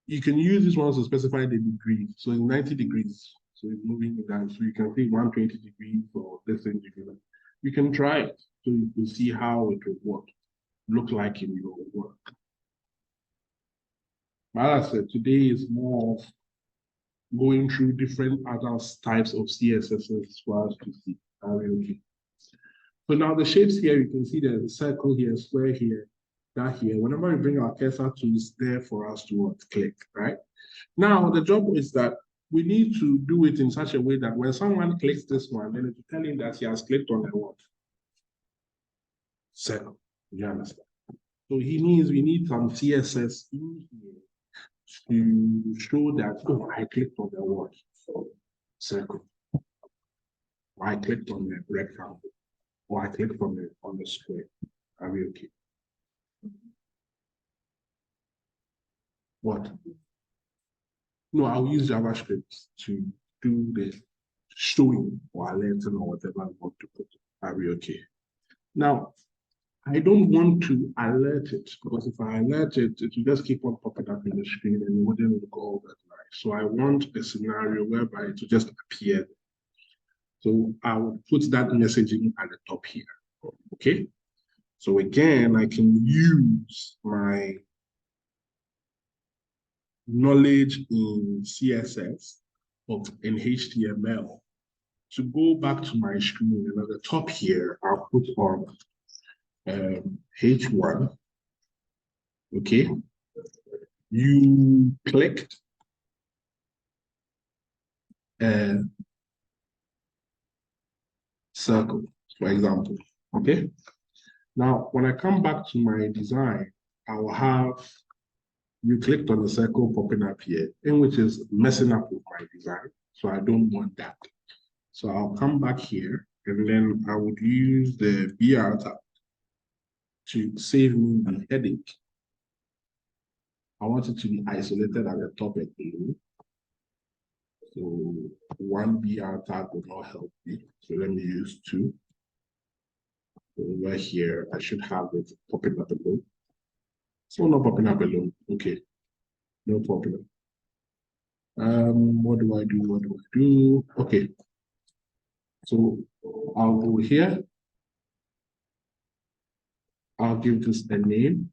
you can use this one to specify the degrees. So in 90 degrees, so it's moving down. So you can see 120 degrees or this thing. You can try it so you can see how it will look like in your work. But as I said, today is more of going through different other types of CSSs for us to see. Okay. So now the shapes here, you can see there's a circle here, square here, that here. Whenever we bring our cursor to, it's there for us to click, right? Now the job is that we need to do it in such a way that when someone clicks this one, then it's telling that he has clicked on the what? Circle. You understand? So he means we need some CSS in here to show that, oh, I clicked on the what? Circle. Or I clicked on the rectangle. Or I clicked on the square. Are we okay? What? No, I'll use JavaScript to do the showing or alerting or whatever I want to put. Are we okay? Now, I don't want to alert it because if I alert it, it will just keep on popping up in the screen and it wouldn't look all that nice. So I want a scenario whereby it will just appear. So I will put that messaging at the top here. Okay. So again, I can use my knowledge in CSS or in HTML to go back to my screen. And at the top here, I'll put on H1. Okay. You clicked a circle, for example. Okay. Now, when I come back to my design, I will have you clicked on the circle popping up here, in which is messing up with my design. So I don't want that. So I'll come back here and then I would use the BR tab to save me the headache. I want it to be isolated at the top and below. So one BR tag will not help me. So let me use two. Over here, I should have it popping up alone. So not popping up alone. Okay, no problem. What do I do? What do I do? Okay. So I'll go here. I'll give this a name.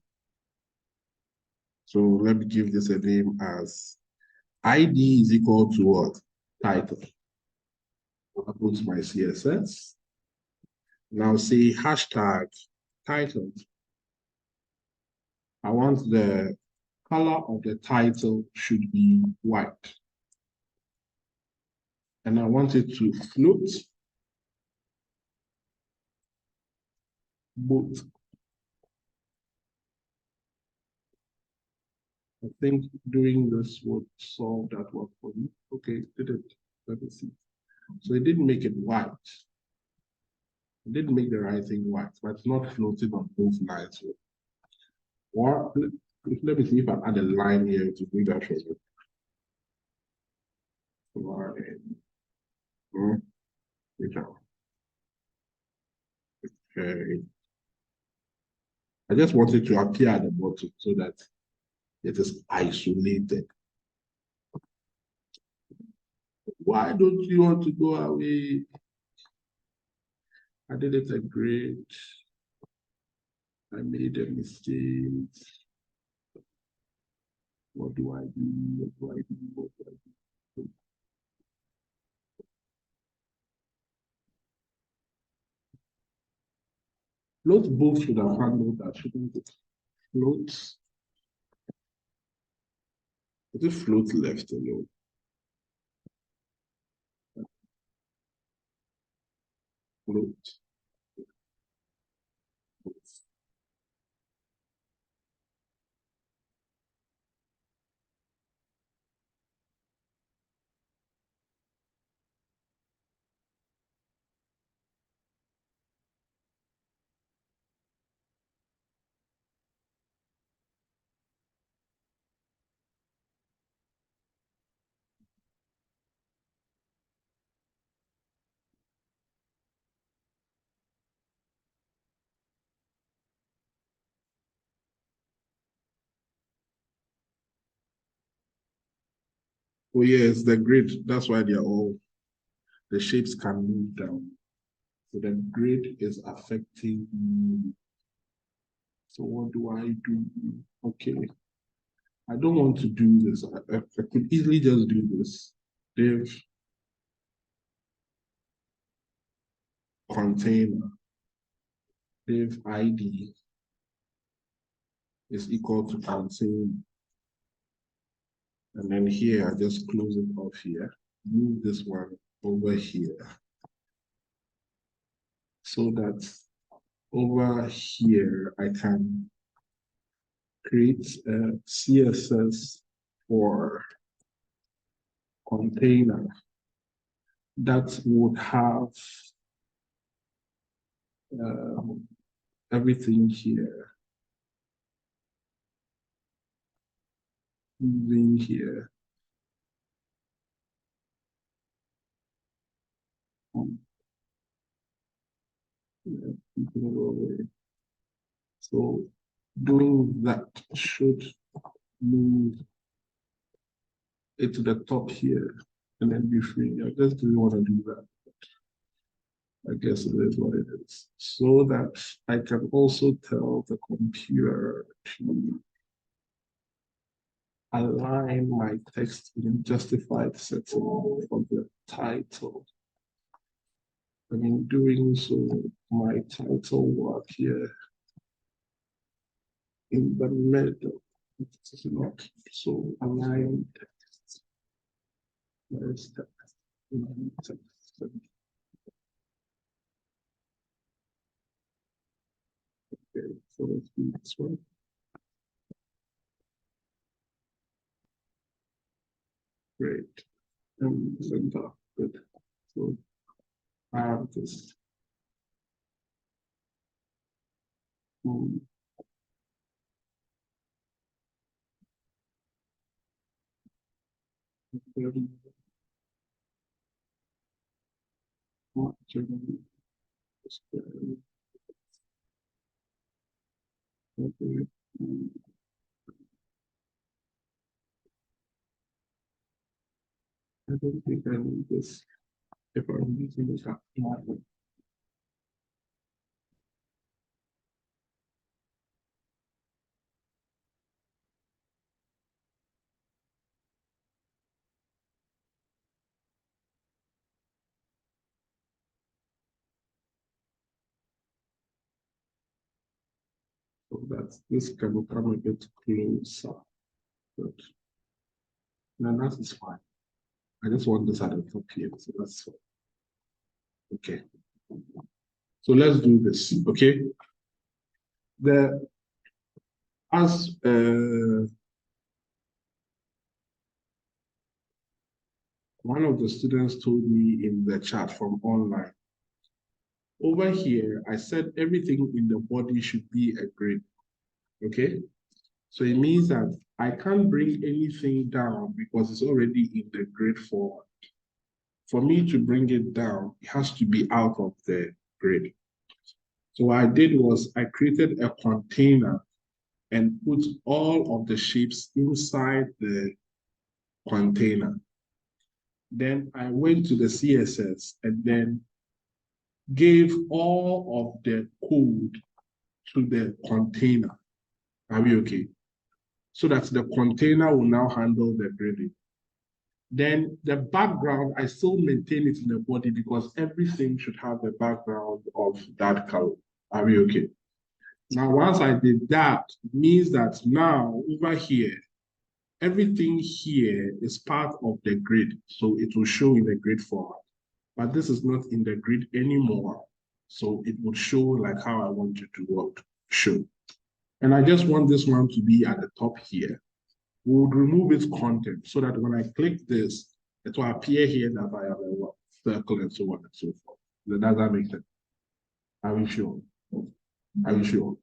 So let me give this a name as ID is equal to what? Title. I'll put my CSS. Now say hashtag title. I want the color of the title should be white. And I want it to float both. I think doing this would solve that one for me. Okay, did it. Let me see. So it didn't make it white. It didn't make the right thing white, but it's not floating on both lines. Or let me see if I add a line here to do that for you. Okay. I just want it to appear at the bottom so that it is isolated. Why don't you want to go away? I did it a great. I made a mistake. What do I do? What do I do? What do I do? Float both should have handled that, shouldn't it? Float. Is it float left alone? Float. Oh yes, the grid. That's why they're all, the shapes can move down. So the grid is affecting me. So what do I do? Okay. I don't want to do this. I could easily just do this. Div container, div ID is equal to contain. And then here, I just close it off here. Move this one over here. So that over here, I can create a CSS for container that would have everything here, moving here. So doing that should move it to the top here and then be free. I just didn't want to do that. I guess it is what it is. So that I can also tell the computer to align my text in justified setting for the title. And in doing so, my title will appear in the middle. It's not so aligned text. Where is that? Okay, so let's do this one. Great. And center. Good. So I have this. Um, very much, okay. I don't think I need this if I'm using this app. So that this can come a bit closer. But no, that is fine. I just want this at the top here, so that's fine. Okay. So let's do this. Okay. The as one of the students told me in the chat from online, over here, I said everything in the body should be a grid. Okay. So it means that I can't bring anything down because it's already in the grid format. For me to bring it down, it has to be out of the grid. So what I did was I created a container and put all of the shapes inside the container. Then I went to the CSS and then gave all of the code to the container. Are we okay? so that the container will now handle the grading. Then the background, I still maintain it in the body because everything should have a background of that color. Are we okay? Now, once I did that, it means that now over here, everything here is part of the grid. So it will show in the grid format. But this is not in the grid anymore. So it will show like how I want it to show. And I just want this one to be at the top here. We would remove its content so that when I click this, it will appear here that I have a circle and so on and so forth. Does that make sense? Are we sure? Are you sure?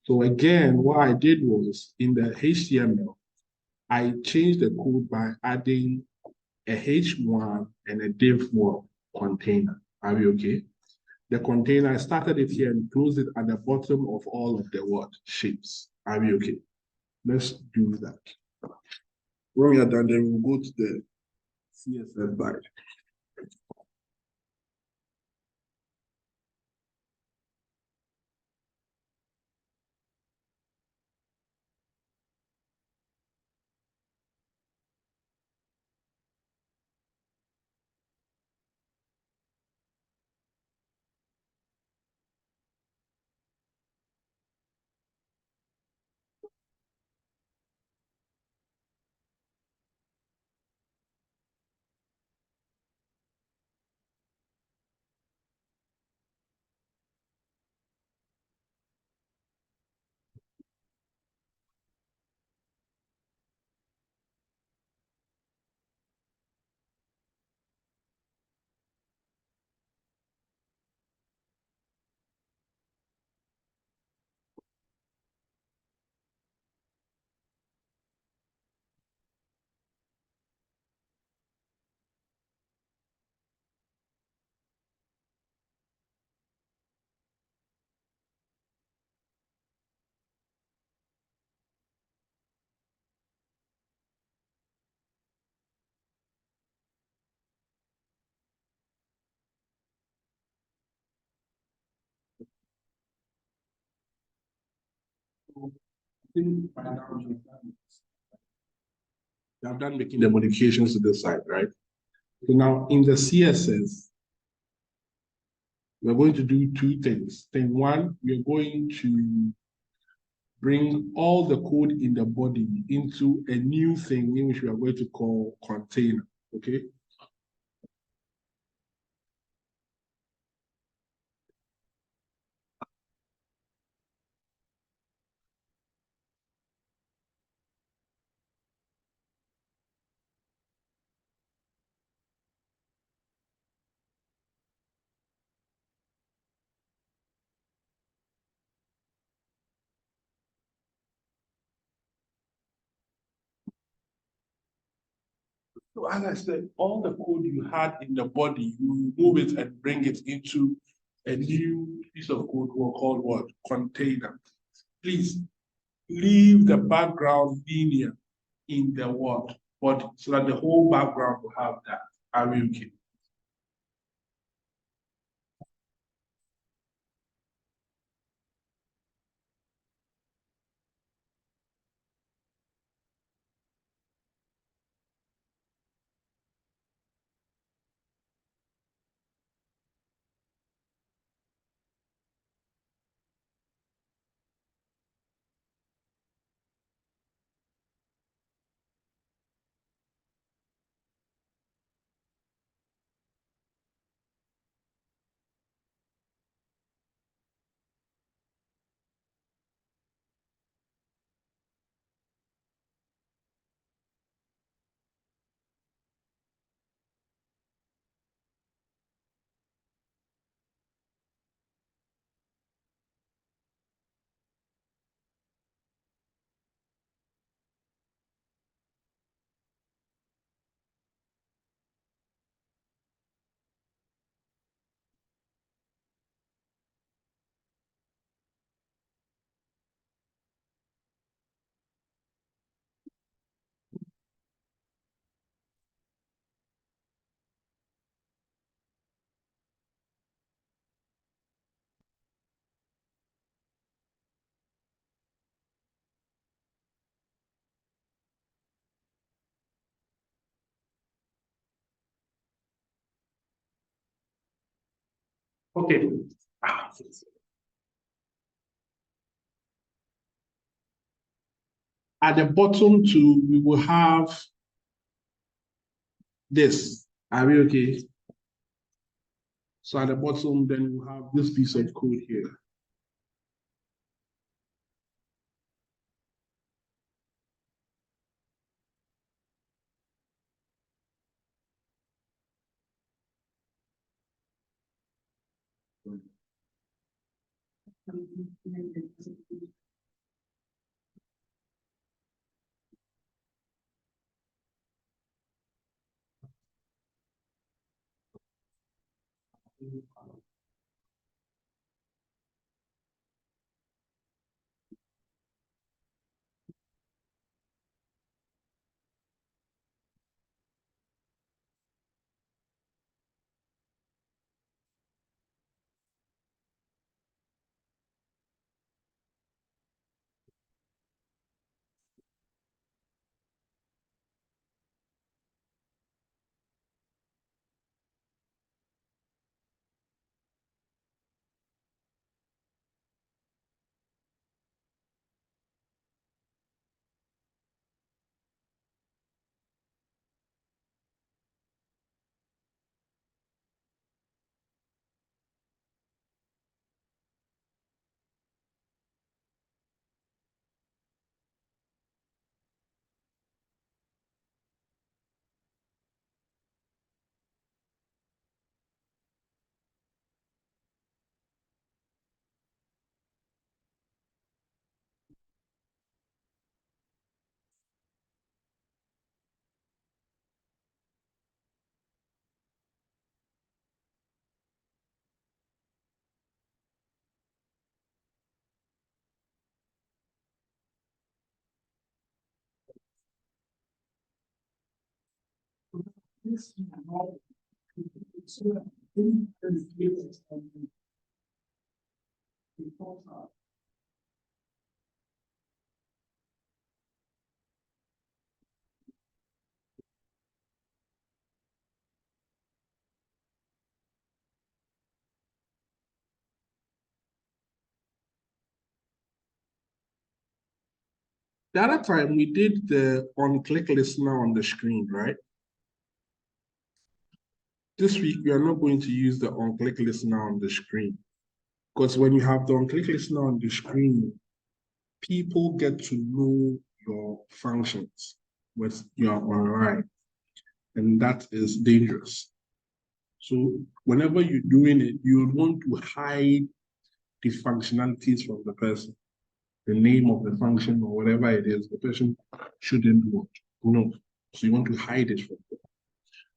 So again, what I did was in the HTML, I changed the code by adding a H1 and a div1 container. Are we okay? The container, I started it here and closed it at the bottom of all of the shapes. Are we okay? Let's do that. When we are done, then we'll go to the CSS side. I've done making the modifications to this side, right? So now in the CSS, we're going to do two things. Thing one, we're going to bring all the code in the body into a new thing in which we are going to call container, okay? So as I said, all the code you had in the body, you remove it and bring it into a new piece of code called what? Container. Please leave the background linear in the what? Body, so that the whole background will have that. Are we okay? Okay. At the bottom too, we will have this. Are we okay? So at the bottom, then we'll have this piece of code here. The other time we did the on-click listener on the screen, right? This week, we are not going to use the on-click listener on the screen. Because when you have the on-click listener on the screen, people get to know your functions when you are online. And that is dangerous. So whenever you're doing it, you want to hide the functionalities from the person, the name of the function or whatever it is, the person shouldn't know. So you want to hide it from them.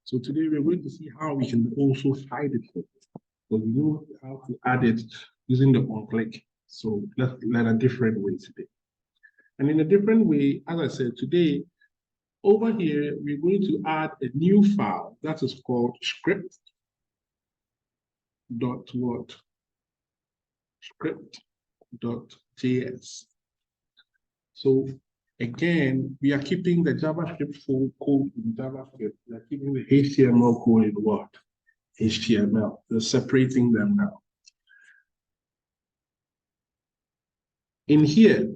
So today we're going to see how we can also hide it from them. Because we know how to add it using the on-click. So let's learn a different way today. And in a different way, as I said, today, over here, we're going to add a new file that is called script.what? Script.js. So again, we are keeping the JavaScript full code in JavaScript. We are keeping the HTML code in what? HTML. We're separating them now. In here,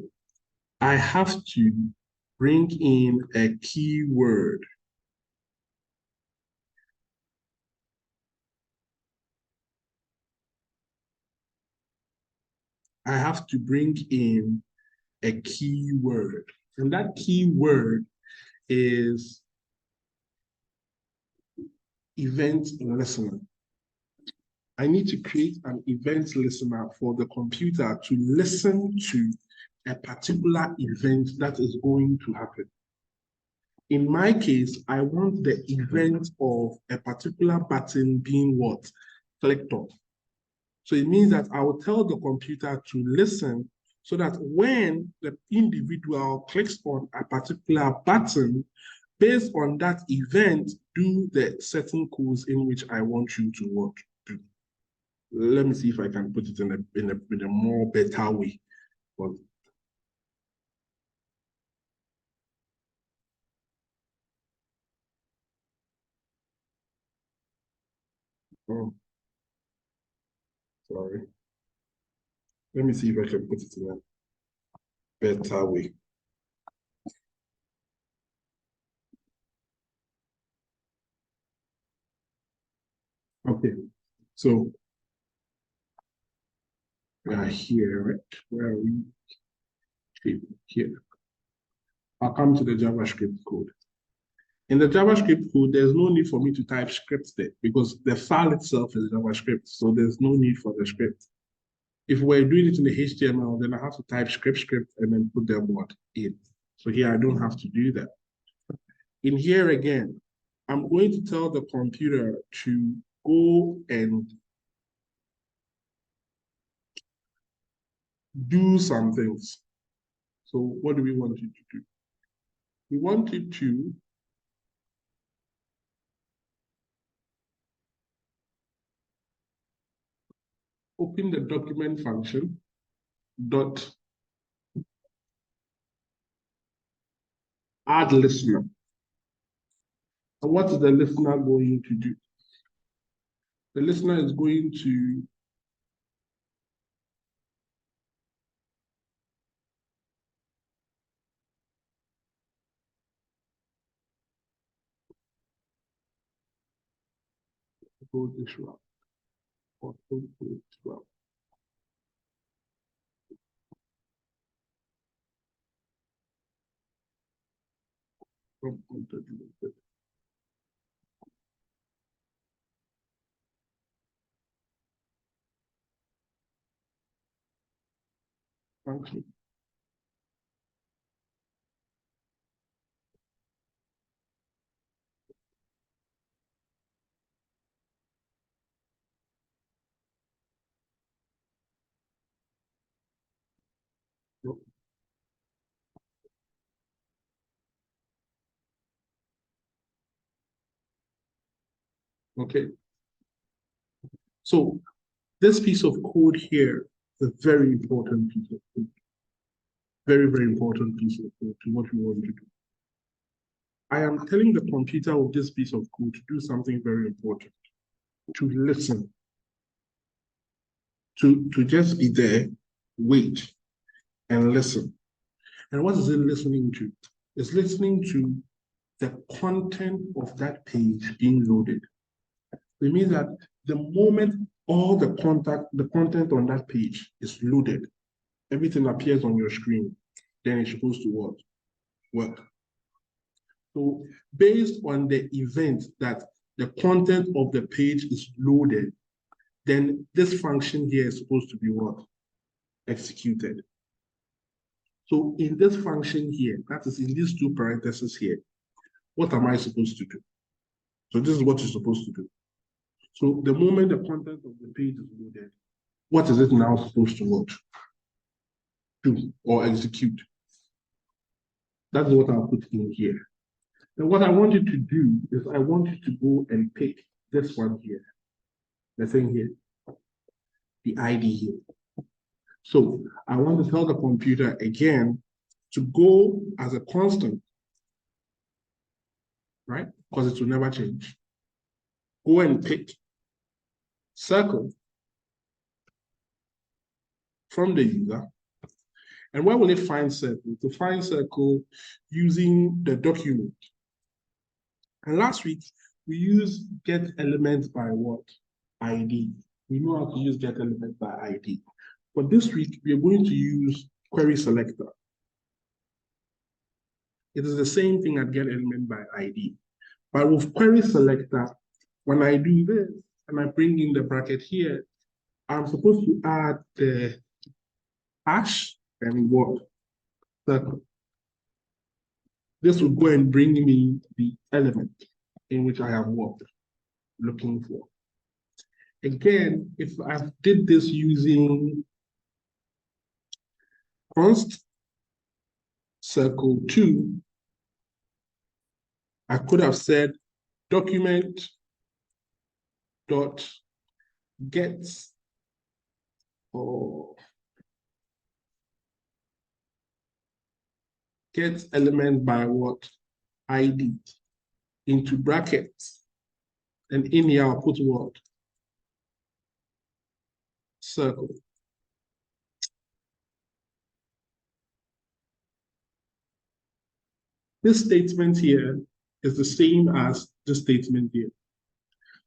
I have to bring in a keyword. I have to bring in a keyword. And that keyword is event listener. I need to create an event listener for the computer to listen to a particular event that is going to happen. In my case, I want the event of a particular button being what? Clicked on. So it means that I will tell the computer to listen so that when the individual clicks on a particular button, based on that event, do the certain codes in which I want you to work. Let me see if I can put it in a more better way. But, Sorry. Let me see if I can put it in a better way. Okay, so we are here, right? Where are we? Here. I'll come to the JavaScript code. In the JavaScript code, there's no need for me to type scripts there because the file itself is JavaScript, so there's no need for the script. If we're doing it in the HTML, then I have to type script, and then put them in. So here I don't have to do that. In here again, I'm going to tell the computer to go and do some things. So what do we want it to do? We want it to open the document function dot add listener. And what is the listener going to do? The listener is going to go this route or go this route. Function. Okay. So this piece of code here is a very important piece of code. Very, very important piece of code to what we want to do. I am telling the computer of this piece of code to do something very important, to listen, to just be there, wait, and listen. And what is it listening to? It's listening to the content of that page being loaded. It means that the moment all the content on that page is loaded, everything appears on your screen, then it's supposed to work. So based on the event that the content of the page is loaded, then this function here is supposed to be what? Executed. So in this function here, that is in these two parentheses here, what am I supposed to do? So this is what you're supposed to do. So the moment the content of the page is loaded, what is it now supposed to do or execute? That's what I'll put in here. And what I want you to do is I want you to go and pick this one here, the thing here, the ID here. So I want to tell the computer again to go as a constant, right? Because it will never change. Go and pick circle from the user. And where will it find circle? To find circle using the document. And last week, we used get element by what? ID. We know how to use get element by ID. But this week, we are going to use query selector. It is the same thing as get element by ID. But with query selector, when I do this, and I bring in the bracket here, I'm supposed to add the hash and what? Circle. This will go and bring me the element in which I have worked, looking for. Again, if I did this using const circle 2, I could have said document dot get or get element by what? ID into brackets. And in here, I'll put what? circle. This statement here is the same as this statement here.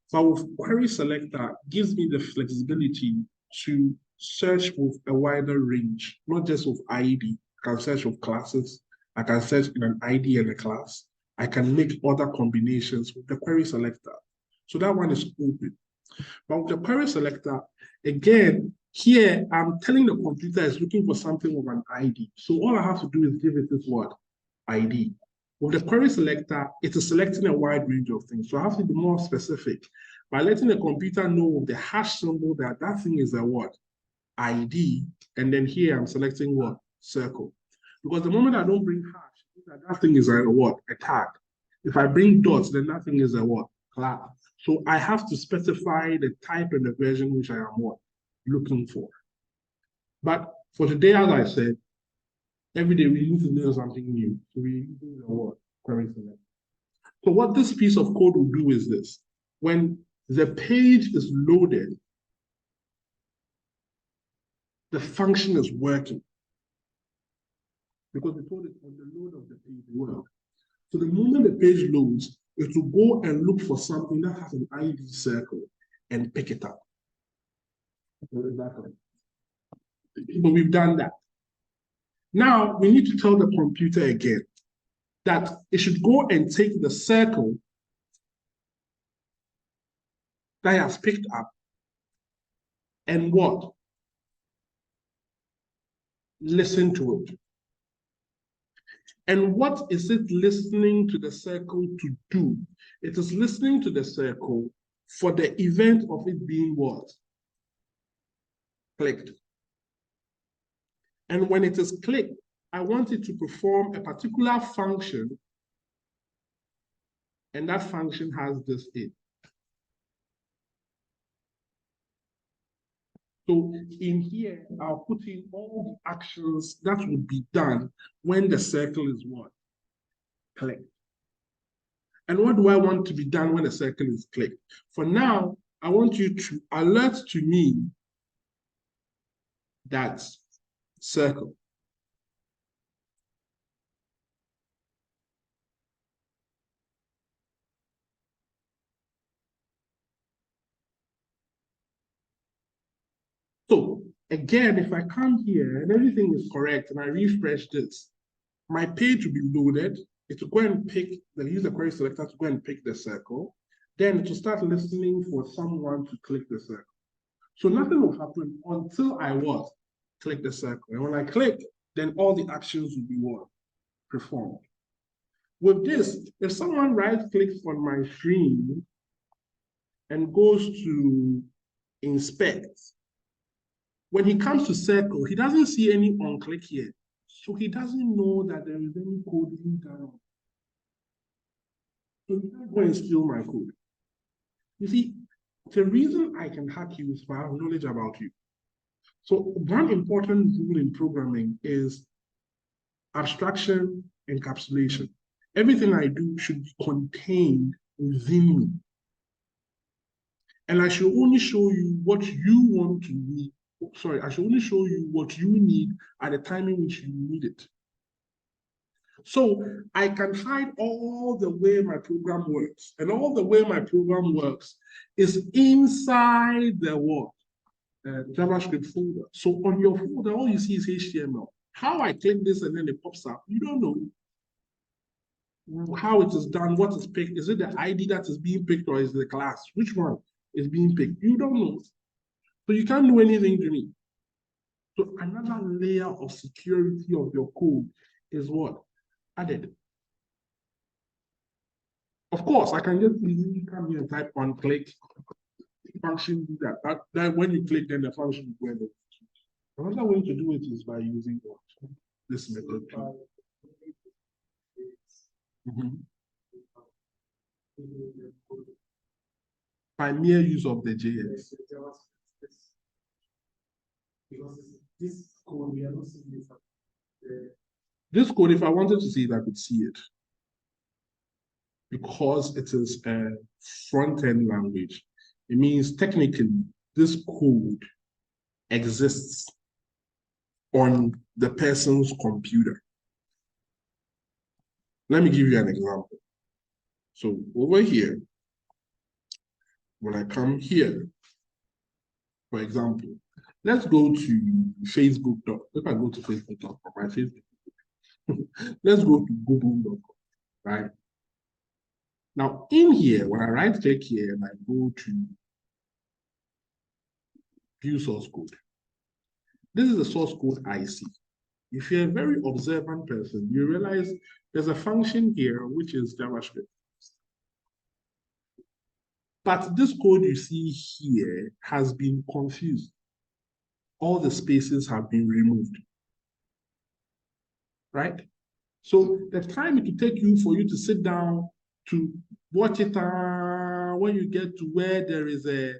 So with query selector gives me the flexibility to search with a wider range, not just with ID. I can search with classes. I can search in an ID and a class. I can make other combinations with the query selector. So that one is open. But with the query selector, again, here I'm telling the computer it's looking for something with an ID. So all I have to do is give it this word, ID. With the query selector, it is selecting a wide range of things. So I have to be more specific by letting the computer know with the hash symbol that that thing is a what? ID. And then here I'm selecting what? Circle. Because the moment I don't bring hash, that thing is a what? A tag. If I bring dots, then that thing is a what? Class. So I have to specify the type and the version which I am what? Looking for. But for today, as I said, every day we need to learn something new. So we're using the word query select. So what this piece of code will do is this. When the page is loaded, the function is working. Because we told it on the load of the page work. So the moment the page loads, it will go and look for something that has an ID circle and pick it up. Exactly. But we've done that. Now we need to tell the computer again that it should go and take the circle that it has picked up and what? Listen to it. And what is it listening to the circle to do? It is listening to the circle for the event of it being what? Clicked. And when it is clicked, I want it to perform a particular function, and that function has this in. So in here, I'll put in all the actions that would be done when the circle is what? Clicked. And what do I want to be done when the circle is clicked? For now, I want you to alert to me that circle. So again, if I come here and everything is correct and I refresh this, my page will be loaded. It will go and pick, use the query selector to go and pick the circle. Then it will start listening for someone to click the circle. So nothing will happen until I what? Click the circle. And when I click, then all the actions will be what? Performed. With this, if someone right-clicks on my screen and goes to inspect, when he comes to circle, he doesn't see any on-click here. So he doesn't know that there is any code being done. So he can't go and steal my code. You see, the reason I can hack you is if I have knowledge about you. So one important rule in programming is abstraction, encapsulation. Everything I do should be contained within me. And I should only show you what you want to need. Sorry, I should only show you what you need at the time in which you need it. So I can hide all the way my program works. And all the way my program works is inside the what? JavaScript folder. So on your folder, all you see is HTML. How I click this and then it pops up, you don't know how it is done, what is picked. Is it the ID that is being picked or is it the class? Which one is being picked? You don't know. So you can't do anything to me. So another layer of security of your code is what? Added. Of course, I can just easily come here and type on click function do that. That when you click, then the function will go. Another way to do it is by using what? This method. By mere use of the JS. Because this code, we are not seeing this. This code, if I wanted to see it, I could see it. Because it is a front-end language. It means technically this code exists on the person's computer. Let me give you an example. So over here, when I come here, for example, let's go to Facebook. If I go to Facebook.com, my Facebook, let's go to Google.com, right? Now, in here, when I right click here and I go to view source code, this is the source code I see. If you're a very observant person, you realize there's a function here which is JavaScript. But this code you see here has been confused. All the spaces have been removed, right? So the time it will take you for you to sit down to watch it, when you get to where there is a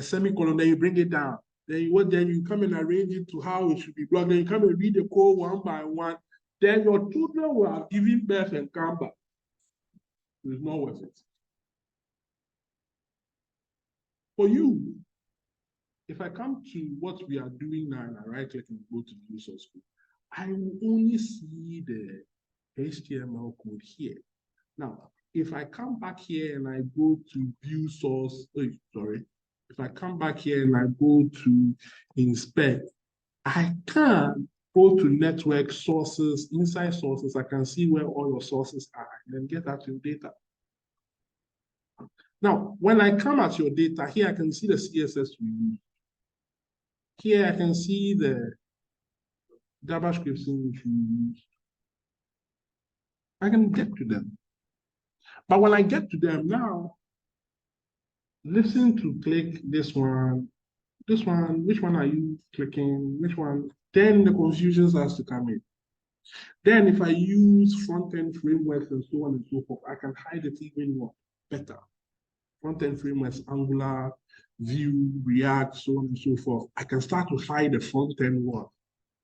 semicolon, then you bring it down. Then you come and arrange it to how it should be blocked. Then you come and read the code one by one. Then your children will have given birth and come back. It's not worth it. For you, if I come to what we are doing now and I right click and go to view source code, I will only see the HTML code here. Now, if I come back here and I go to view source, if I come back here and I go to inspect, I can go to network sources, inside sources, I can see where all your sources are and then get at your data. Now, when I come at your data, here I can see the CSS we use. Here I can see the JavaScript which we use. I can get to them. But when I get to them now, listen to click this one, which one are you clicking, which one? Then the confusion has to come in. Then if I use front-end frameworks and so on and so forth, I can hide it even more better. Front-end frameworks, Angular, Vue, React, so on and so forth. I can start to hide the front-end one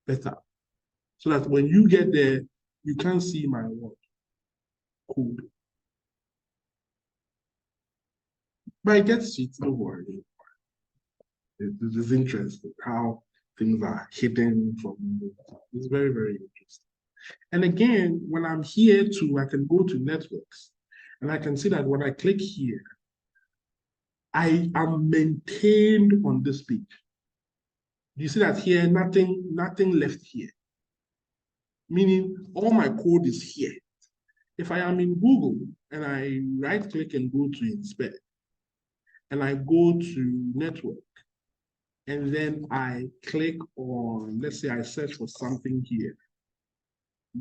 better. So that when you get there, you can't see my code. But it gets it, don't worry. It is interesting how things are hidden from you. It's very, very interesting. And again, when I'm here too, I can go to networks and I can see that when I click here, I am maintained on this page. You see that here, nothing left here. Meaning all my code is here. If I am in Google and I right click and go to inspect, and I go to network, and then I click on, let's say I search for something here.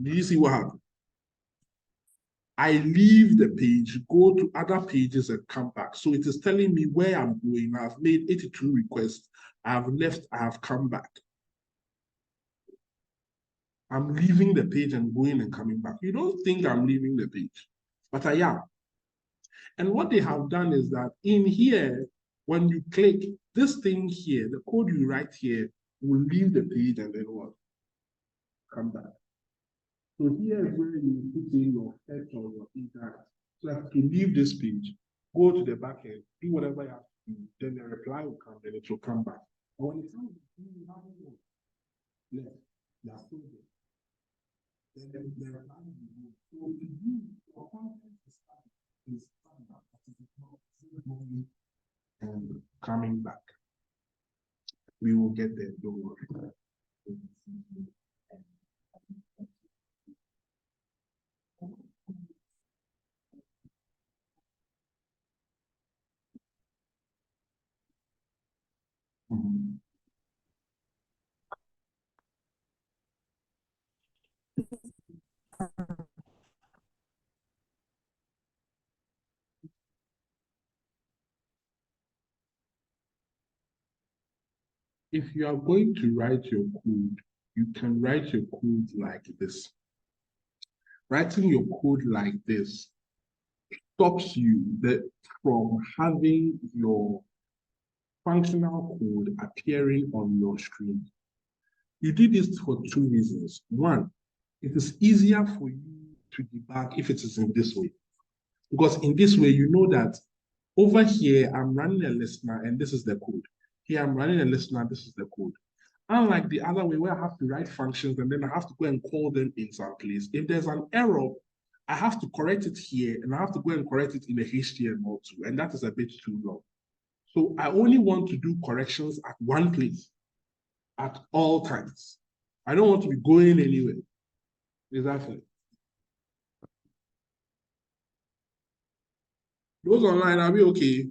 Do you see what happened? I leave the page, go to other pages and come back. So it is telling me where I'm going. I've made 82 requests. I've left, I have come back. I'm leaving the page and going and coming back. You don't think I'm leaving the page, but I am. And what they have done is that in here, when you click this thing here, the code you write here will leave the page and then what? Come back. So here is where you put in your text or your data. So that to leave this page, go to the back end, do whatever you have to do, then the reply will come, then it will come back. And when it comes back, you haven't left. You are still there. Then the reply will be moved. So to do your content is standard, but it is not moving and coming back. We will get there, don't worry. Mm-hmm. If you are going to write your code, you can write your code like this. Writing your code like this stops you from having your functional code appearing on your screen. You did this for two reasons. One, it is easier for you to debug if it is in this way. Because in this way, you know that over here, I'm running a listener and this is the code. Here, I'm running a listener, this is the code. Unlike the other way where I have to write functions and then I have to go and call them in some place. If there's an error, I have to correct it here and I have to go and correct it in the HTML too. And that is a bit too long. So I only want to do corrections at one place at all times. I don't want to be going anywhere. Exactly. Those online, are we okay?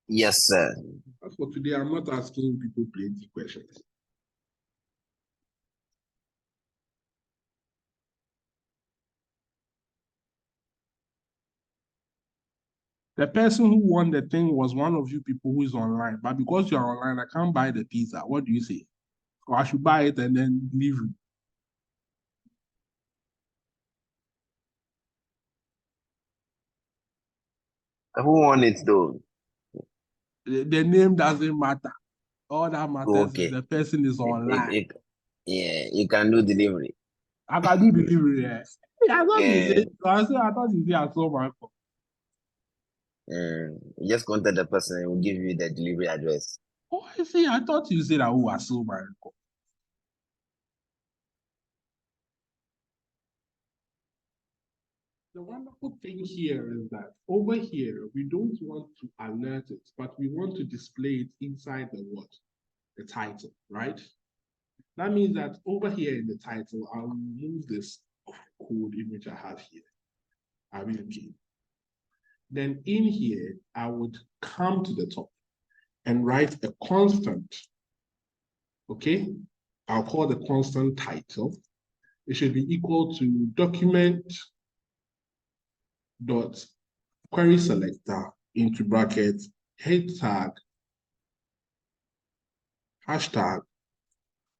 Yes, sir. As for today, I'm not asking people plenty questions. The person who won the thing was one of you people who is online, but because you're online, I can't buy the pizza. What do you say? Or I should buy it and then leave it? Who won it though? The name doesn't matter. All that matters is Okay. the person is online. Yeah, you can do delivery. I can do delivery. Yeah. I thought you Yeah. said, I thought you said I saw my phone. You just contact the person and will give you the delivery address. Oh, I see. I thought you said that I saw my phone. The wonderful thing here is that over here, we don't want to alert it, but we want to display it inside the what? The title, right? That means that over here in the title, I'll remove this code image I have here. I will okay. Then in here, I would come to the top and write a constant. Okay, I'll call the constant title. It should be equal to document dot query selector into brackets head tag hashtag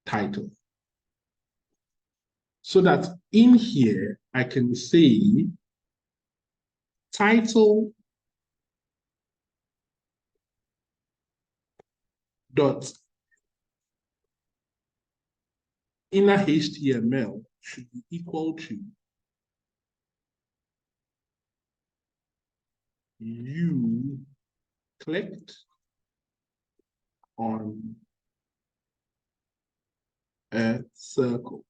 title. So that in here, I can say title dot inner HTML should be equal to you clicked on a circle.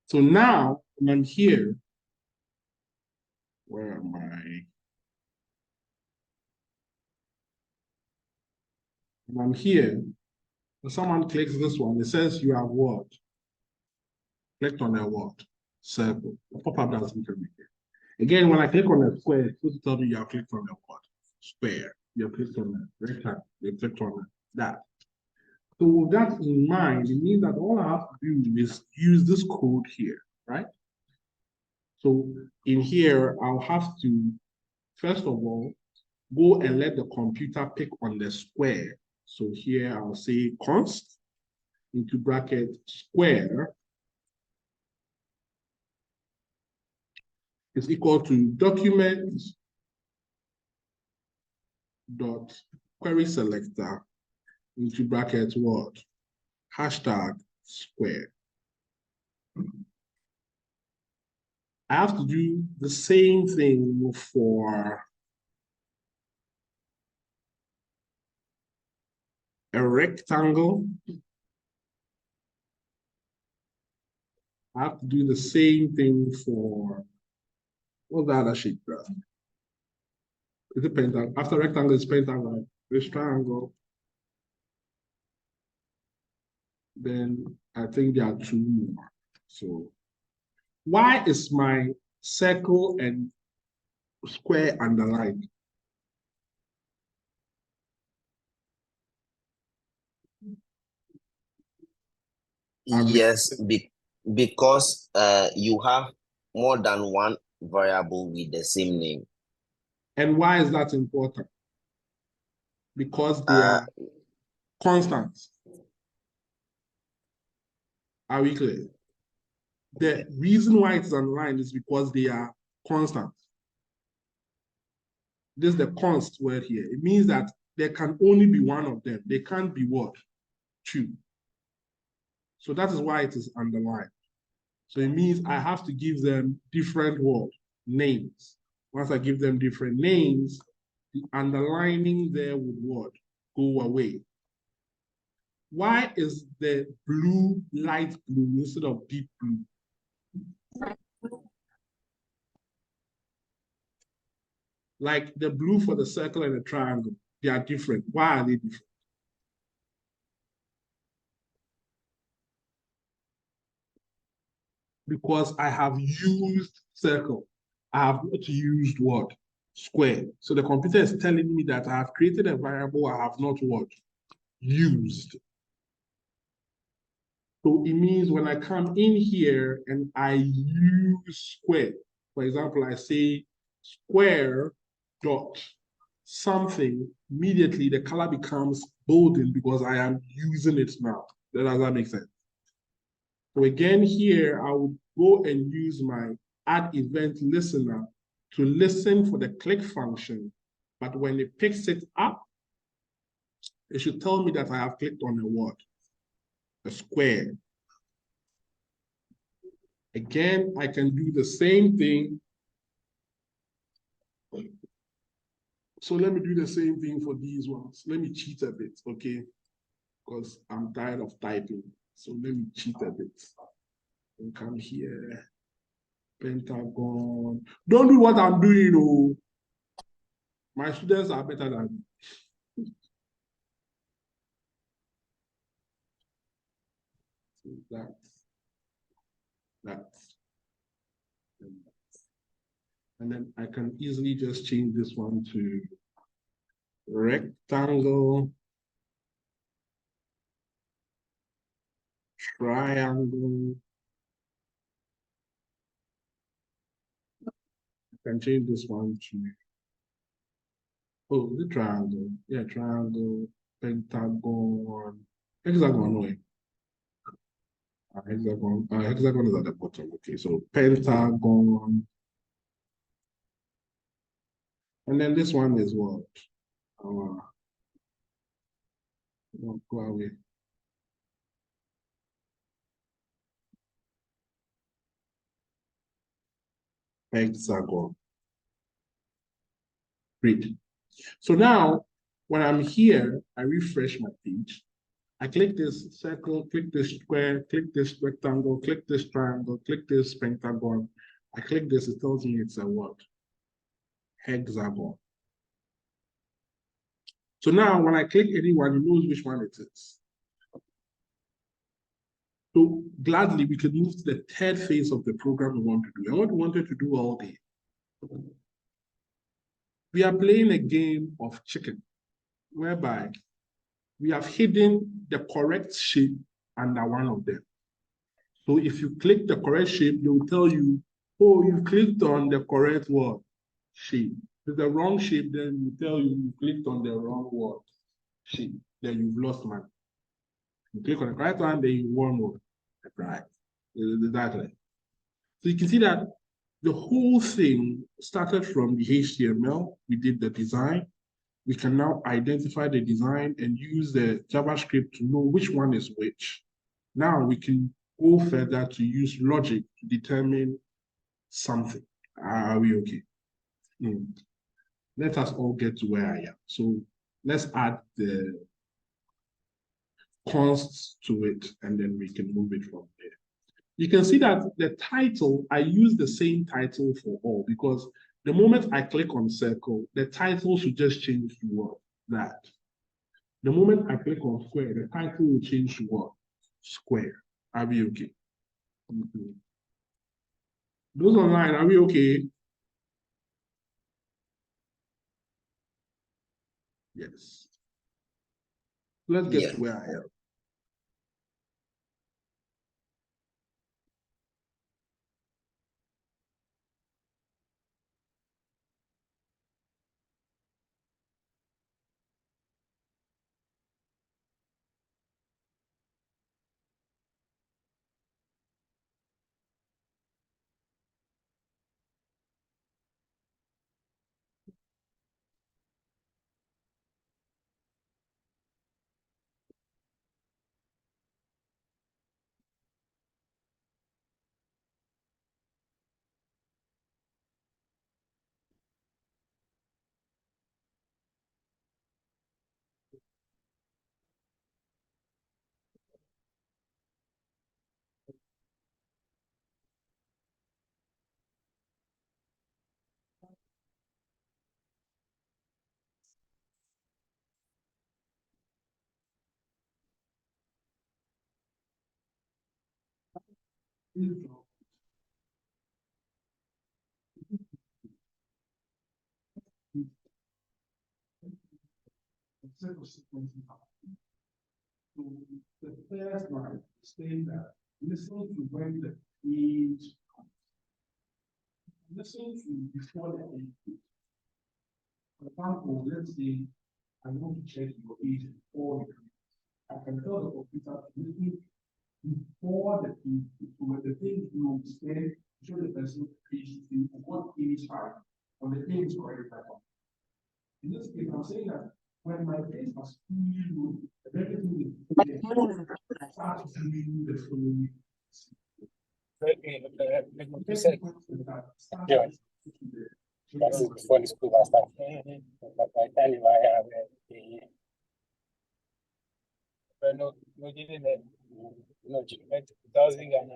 So now when I'm here, where am I? When I'm here, when someone clicks this one, it says you have what? Clicked on a what? Circle. The pop-up doesn't come here. Again, when I click on a square, it's supposed to tell me you have clicked on a what? Square. You have clicked on a rectangle. You have clicked on that. So with that in mind, it means that all I have to do is use this code here, right? So in here, I'll have to, first of all, go and let the computer pick on the square. So here I'll say const into bracket square is equal to document dot query selector into bracket what? Hashtag square. I have to do the same thing for a rectangle. I have to do the same thing for what's the other shape graph? Is it pentagon? After rectangle is pentagon. This triangle. Then I think there are two more. So why is my circle and square underlined? Yes, because you have more than one variable with the same name. And why is that important? Because they are constants. Are we clear? The reason why it's underlined is because they are constants. This is the const word here. It means that there can only be one of them. They can't be what? Two. So that is why it is underlined. So it means I have to give them different what? Names. Once I give them different names, the underlining there would what? Go away. Why is the blue light blue instead of deep blue? Like the blue for the circle and the triangle, they are different. Why are they different? Because I have used circle. I have not used what? Square. So the computer is telling me that I have created a variable I have not what? Used. So it means when I come in here and I use square, for example, I say square dot something, immediately the color becomes bolden because I am using it now. Does that make sense? So again, here I would go and use my add event listener to listen for the click function. But when it picks it up, it should tell me that I have clicked on a what? A square. Again, I can do the same thing. So let me do the same thing for these ones. Let me cheat a bit, okay? Because I'm tired of typing. So let me cheat a bit. And come here. Pentagon. Don't do what I'm doing, oh. My students are better than me. So that, and then I can easily just change this one to rectangle, triangle. I can change this one to, oh, the triangle. Yeah, triangle, pentagon, hexagon, no. Hexagon is at the bottom. Okay, so pentagon. And then this one is what? Go away. Hexagon. Great. So now, when I'm here, I refresh my page. I click this circle, click this square, click this rectangle, click this triangle, click this pentagon. I click this, it tells me it's a what? Hexagon. So now when I click anyone, it knows which one it is. So gladly, we can move to the third phase of the program we want to do. And what we wanted to do all day. We are playing a game of chicken, whereby we have hidden the correct shape under one of them. So if you click the correct shape, they will tell you, oh, you clicked on the correct what? Shape. If it's the wrong shape, then you tell you clicked on the wrong what? Shape. Then you've lost money. You click on the correct one, then you won more. Right. Exactly. So you can see that the whole thing started from the HTML. We did the design. We can now identify the design and use the JavaScript to know which one is which. Now we can go further to use logic to determine something. Are we okay? Let us all get to where I am. So let's add the consts to it, and then we can move it from there. You can see that the title, I use the same title for all because the moment I click on circle, the title should just change to what? That. The moment I click on square, the title will change to what? Square. Are we okay? Those online, are we okay? Yes. Let's get to where I am. So the first line states that listen to when the age comes. Listen to before the age. For example, let's say I want to check your age before you come. I can tell the computer to listen before the age. So when the thing you say, show the person age to what age are you, on the age correct that one. In this case, I'm saying that when my face was fully loaded, everything is start doing the following. You said, yeah, that's before the school was started. But by the time I have the, but no, didn't no, 2000 and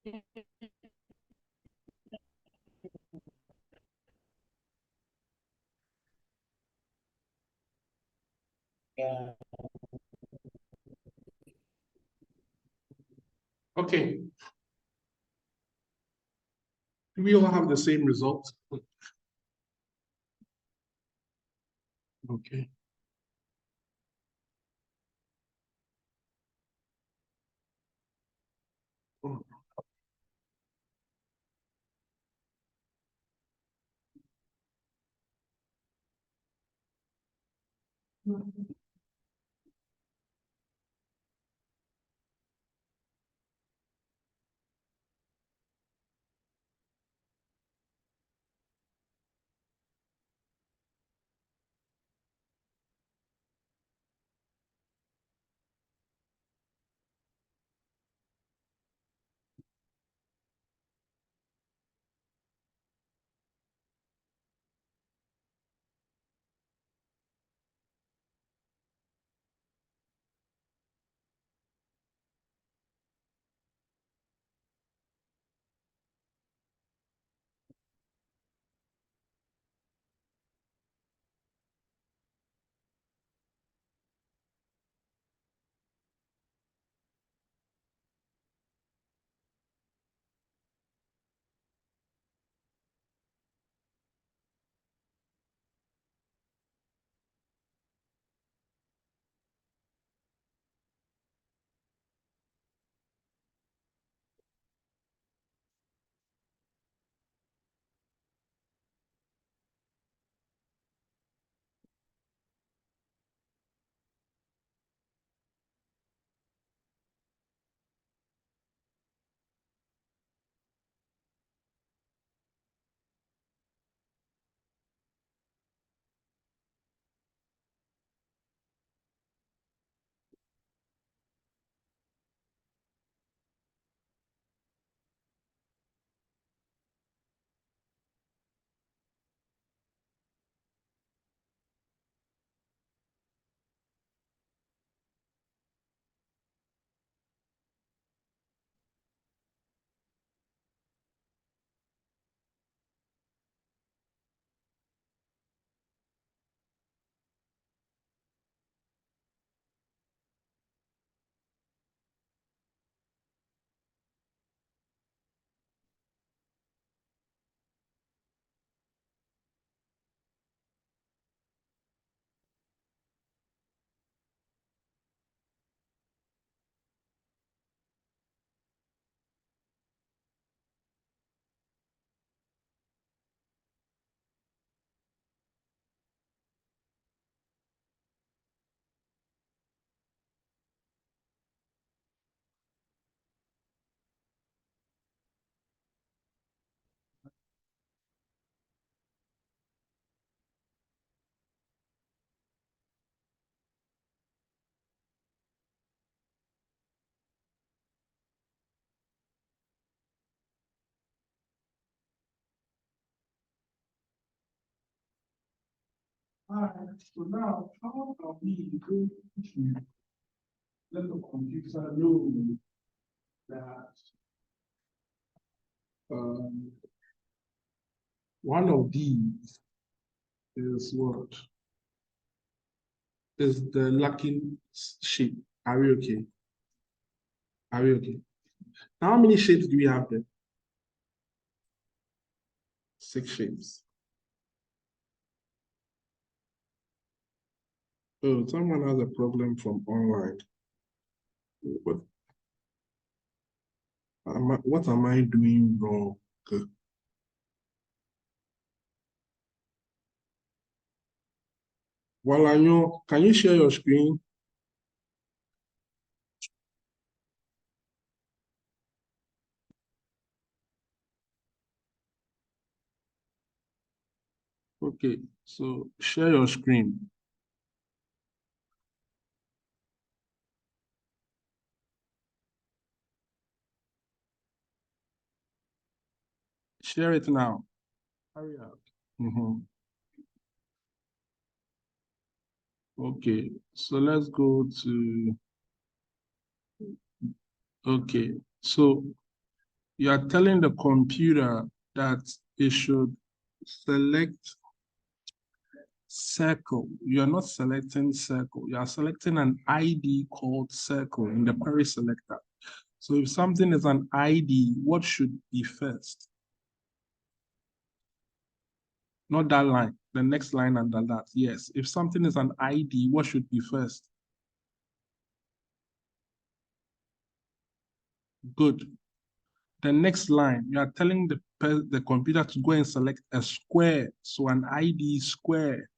Yeah. Okay. Do we all have the same result? Okay. Alright, so now how are we going to let the computer know that one of these is what? Is the lacking shape. Are we okay? Are we okay? Now, how many shapes do we have there? 6 shapes. Oh, someone has a problem from online. What am I doing wrong? Walanyo, can you share your screen? Okay, so share your screen. Share it now. Hurry up. Okay, so let's go to, okay, so You are telling the computer that it should select circle. You are not selecting circle. You are selecting an ID called circle in the query selector. So if something is an ID, what should be first? Not that line, the next line under that. Yes, if something is an ID, what should be first? Good. The next line, you are telling the computer to go and select a square. So an ID square.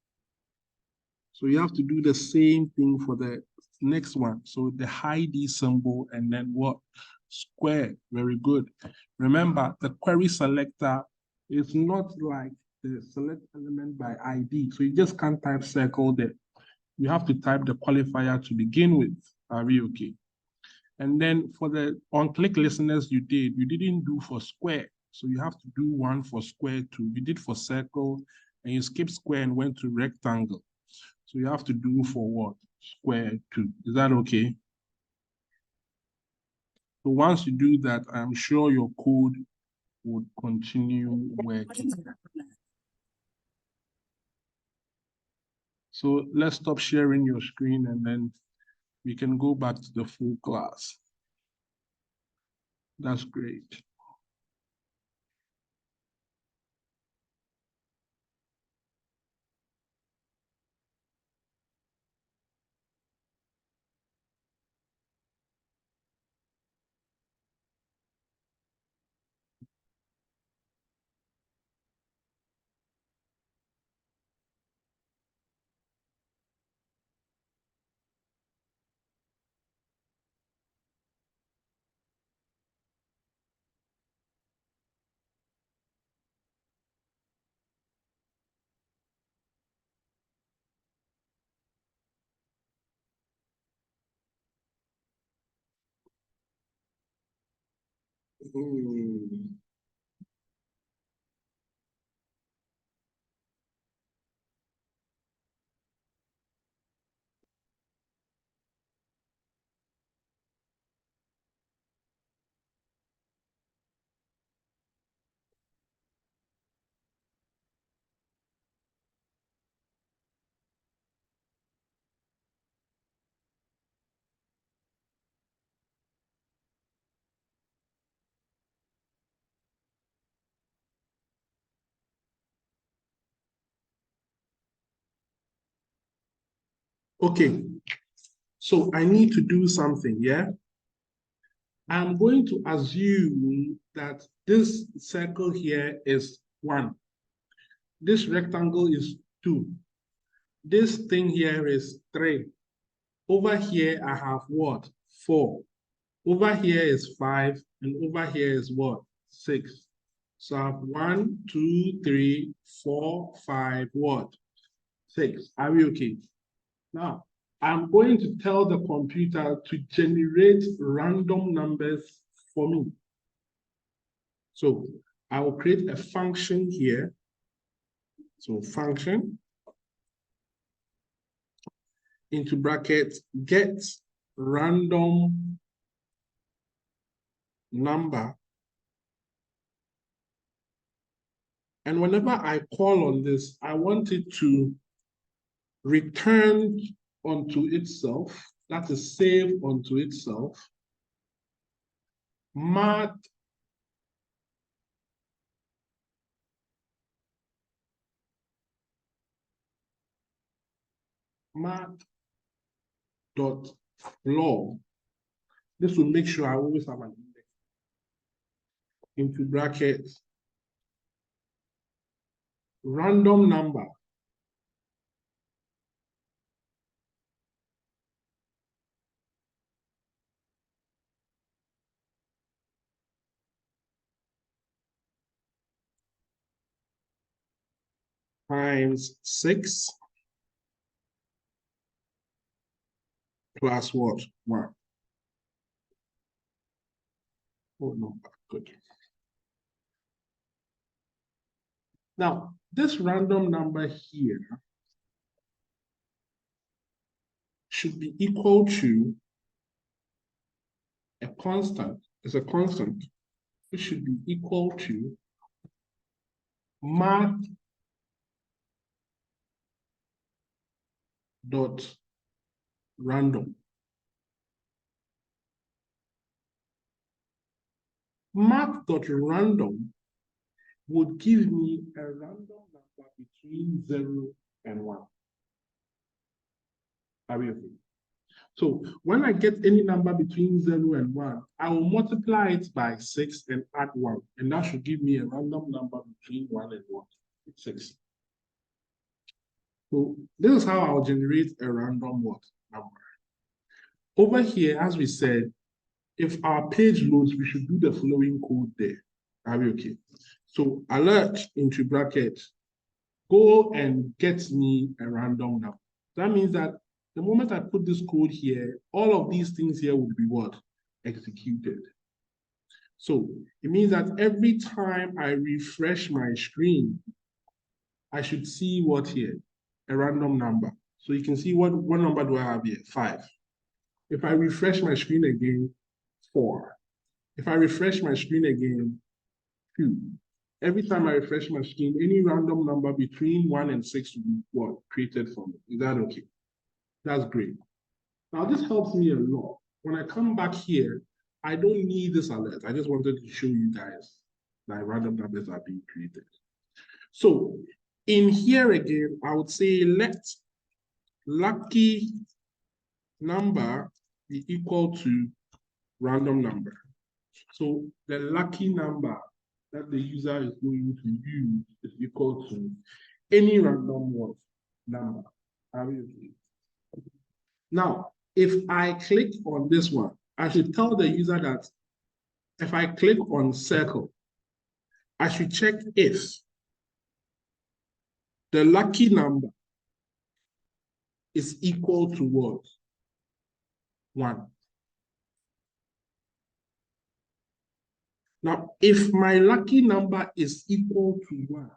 So you have to do the same thing for the next one. So the ID symbol and then what? Square. Very good. Remember, the query selector is not like the select element by ID. So you just can't type circle there. You have to type the qualifier to begin with. Are we okay? And then for the on-click listeners you didn't do for square. So you have to do one for square too. You did for circle and you skipped square and went to rectangle. So you have to do for what? Square too. Is that okay? So once you do that, I'm sure your code would continue working. So let's stop sharing your screen and then we can go back to the full class. That's great. Okay, so I need to do something, yeah? I'm going to assume that this circle here is 1. This rectangle is 2. This thing here is 3. Over here, I have what? 4. Over here is 5, and over here is what? 6. So I have 1, 2, 3, 4, 5, what? 6. Are we okay? Now, I'm going to tell the computer to generate random numbers for me. So I will create a function here. So function into brackets, get random number. And whenever I call on this, I want it to return onto itself, that is save onto itself, math math.log. This will make sure I always have an index. Into brackets, random number. Times 6 plus what? 1. Oh, no, good. Now, this random number here should be equal to a constant. It's a constant. which should be equal to math dot random. Math.random would give me a random number between 0 and 1. Are we okay? So when I get any number between 0 and 1, I will multiply it by 6 and add 1. And that should give me a random number between 1 and 1, 6. So this is how I'll generate a random number. Over here, as we said, if our page loads, we should do the following code there. Are we okay? So alert into bracket, go and get me a random number. That means that the moment I put this code here, all of these things here would be what? Executed. So it means that every time I refresh my screen, I should see what here? A random number. So you can see what number do I have here? 5. If I refresh my screen again, 4. If I refresh my screen again, 2. Every time I refresh my screen, any random number between 1 and 6 will be what? Created for me. Is that okay? That's great. Now this helps me a lot. When I come back here, I don't need this alert. I just wanted to show you guys that random numbers are being created. So in here again, I would say let lucky number be equal to random number. So the lucky number that the user is going to use is equal to any random number. Now, if I click on this one, I should tell the user that if I click on circle, I should check if the lucky number is equal to what? 1. Now, if my lucky number is equal to 1,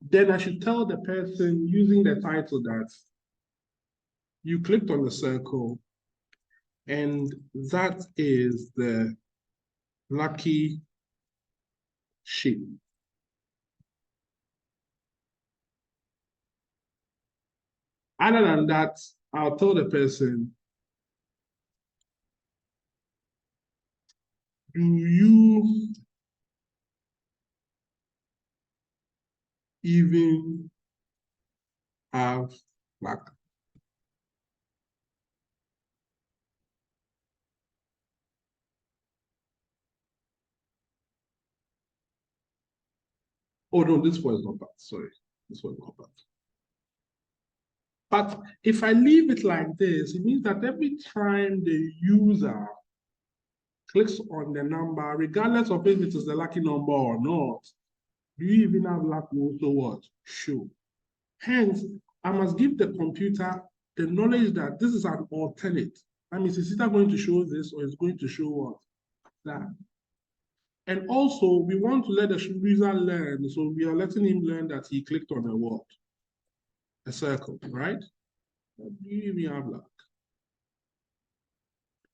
then I should tell the person using the title that you clicked on the circle and that is the lucky shape. Other than that, I'll tell the person, do you even have luck? Oh no, this one is not bad. Sorry, this one is not bad. But if I leave it like this, it means that every time the user clicks on the number, regardless of if it is the lucky number or not, do you even have luck also what? Show. Hence, I must give the computer the knowledge that this is an alternate. That means it's either going to show this or it's going to show what? That. And also, we want to let the user learn. So we are letting him learn that he clicked on a what? A circle, right? Do you even have luck?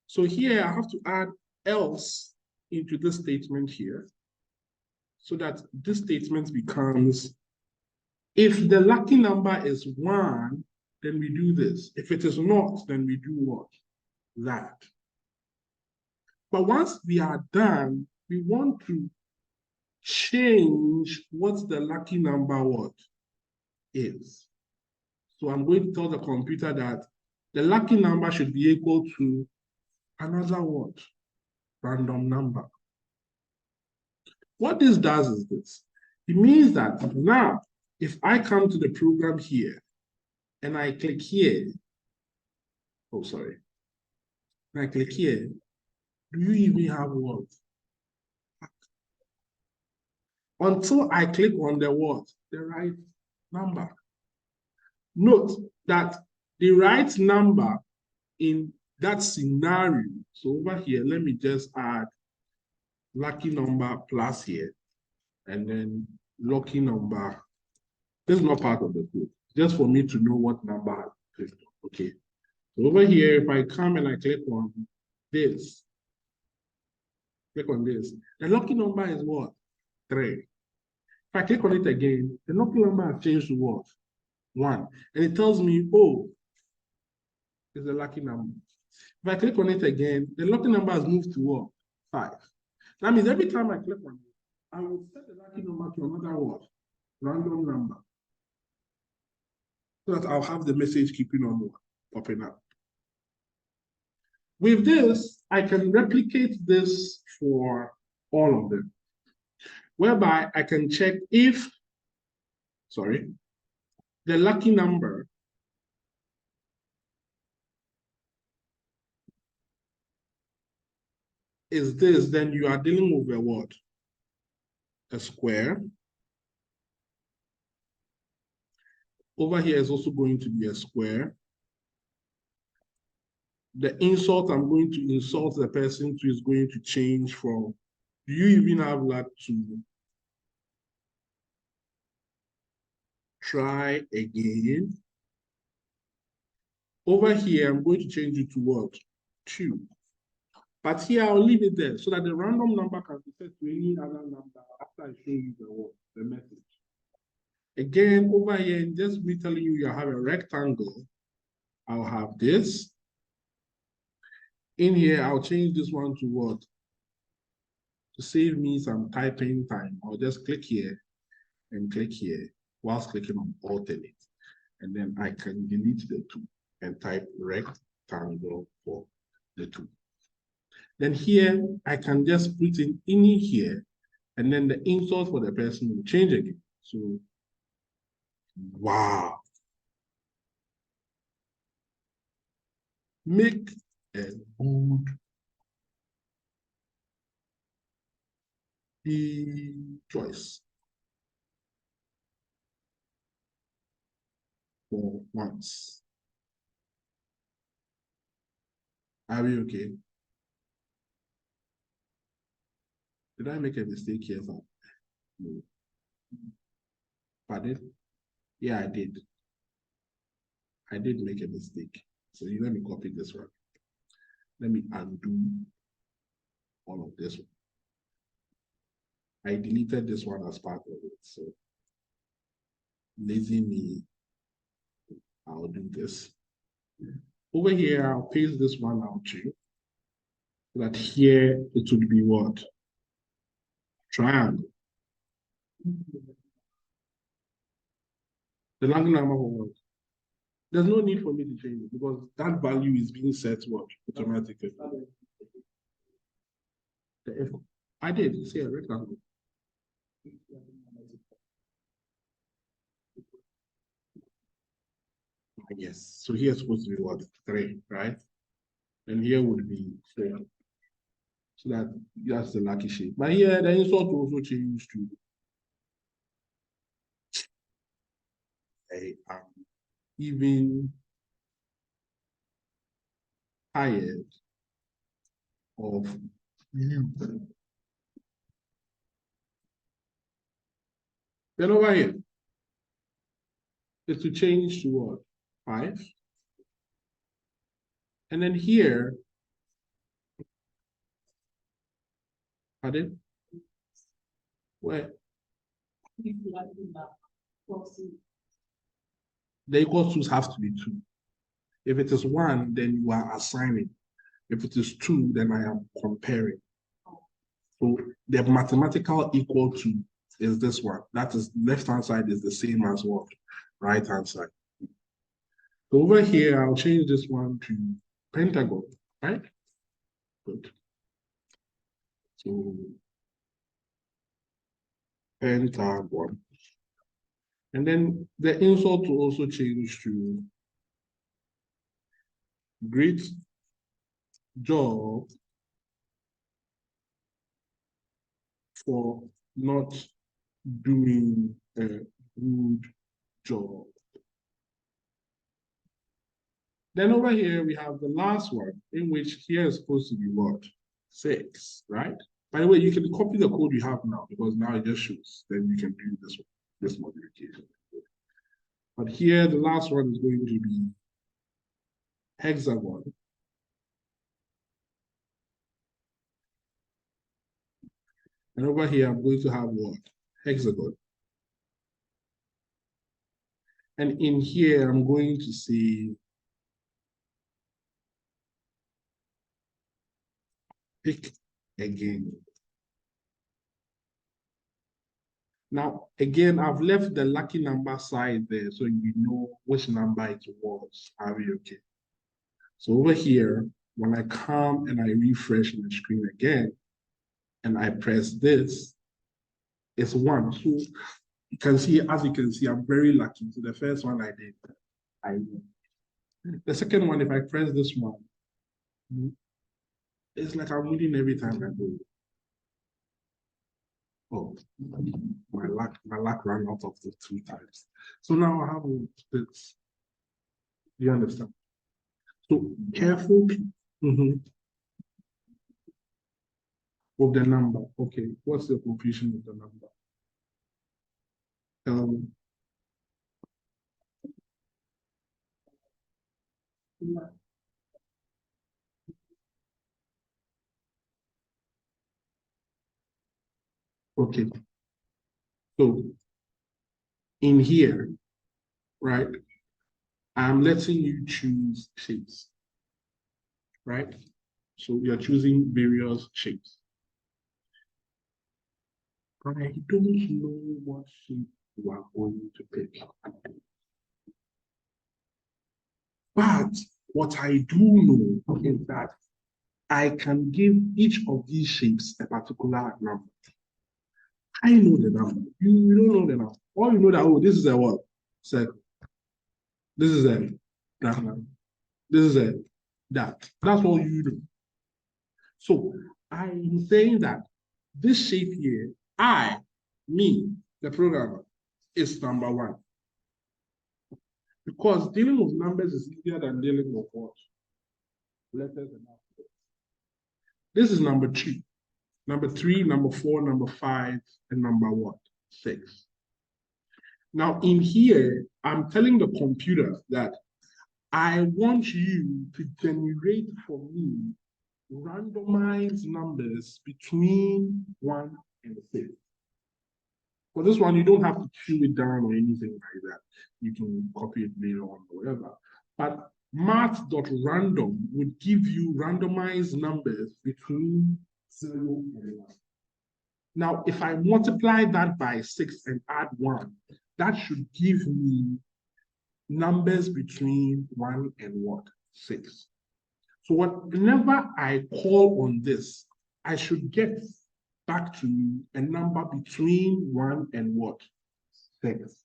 So here I have to add else into this statement here, so that this statement becomes, if the lucky number is 1, then we do this. If it is not, then we do what? That. But once we are done, we want to change what the lucky number what is. So I'm going to tell the computer that the lucky number should be equal to another what? Random number. What this does is this. It means that now, if I come to the program here and I click here, oh, sorry. And I click here, do you even have what? Until I click on the what? The right number. Note that the right number in that scenario, so over here, let me just add lucky number plus here, and then lucky number. This is not part of the code, just for me to know what number I clicked on. Okay. So over here, if I come and I click on this, Click on this. The lucky number is what? 3. If I click on it again, the lucky number has changed to what? 1. And it tells me, oh, it's a lucky number. If I click on it again, the lucky number has moved to what? 5. That means every time I click on it, I will set the lucky number to another what? Random number. So that I'll have the message keeping on popping up. With this, I can replicate this for all of them, whereby I can check if, the lucky number is this, then you are dealing with a what? A square. Over here is also going to be a square. The insult I'm going to insult the person to is going to change from, do you even have that, to try again. Over here, I'm going to change it to what? 2. But here, I'll leave it there so that the random number can be set to any other number after I show you the message. Again, over here, just me telling you, you have a rectangle. I'll have this. In here, I'll change this one to what? To save me some typing time, I'll just click here and click here whilst clicking on alternate. And then I can delete the 2 and type rectangle for the 2. Then here, I can just put in here, and then the insult for the person will change again. So, wow. Make a good choice for once. Are we okay? Did I make a mistake here? No. Pardon? Yeah, I did. I did make a mistake. So let me copy this one. Let me undo all of this one. I deleted this one as part of it. So lazy me, I'll do this. Over here, I'll paste this one out too. So that here it would be what? Triangle. The lucky number for what? There's no need for me to change it because that value is being set what? Automatically. The F. I did say a rectangle. Yes. So here it's supposed to be what? 3, right? And here would be 4. So that's the lucky shape. But here the insult will also change to I am even tired of you. Then over here is to change to what? 5. And then here, pardon? Where? The equal to's have to be 2. If it is 1, then you are assigning. If it is 2, then I am comparing. So the mathematical equal to is this one. That is left-hand side is the same as what? Right-hand side. So over here, I'll change this one to pentagon, right? Good. So pentagon. And then the insult will also change to great job for not doing a good job. Then over here, we have the last one, in which here is supposed to be what? 6, right? By the way, you can copy the code you have now because now it just shows. Then you can do this modification. But here, the last one is going to be hexagon. And over here, I'm going to have what? Hexagon. And in here, I'm going to see pick again. Now, again, I've left the lucky number side there so you know which number it was. Are we okay? So over here, when I come and I refresh the screen again, and I press this, it's 1. So you can see, as you can see, I'm very lucky. So the first one I did, I win. The second one, if I press this one, it's like I'm winning every time I go. Oh, my luck ran out of the 2 times. So now I have this. Do you understand? So careful of the number. Okay, what's the confusion with the number? Okay. So in here, right, I'm letting you choose shapes, right? So you're choosing various shapes. I don't know what shape you are going to pick. But what I do know is that I can give each of these shapes a particular number. I know the number. You don't know the number. All you know that, oh, this is a what? Circle. This is a that. This is a that. That's all you know. So I'm saying that this shape here, me, the programmer, is number 1. Because dealing with numbers is easier than dealing with what? Letters and alphabets. This is number 2. Number 3, number 4, number 5, and number what? 6. Now in here, I'm telling the computer that I want you to generate for me randomized numbers between 1 and 6. For this one, you don't have to chew it down or anything like that. You can copy it later on or whatever. But math.random would give you randomized numbers between 0 and 1. Now, if I multiply that by 6 and add 1, that should give me numbers between 1 and what? 6. So whenever I call on this, I should get back to me a number between 1 and what? 6.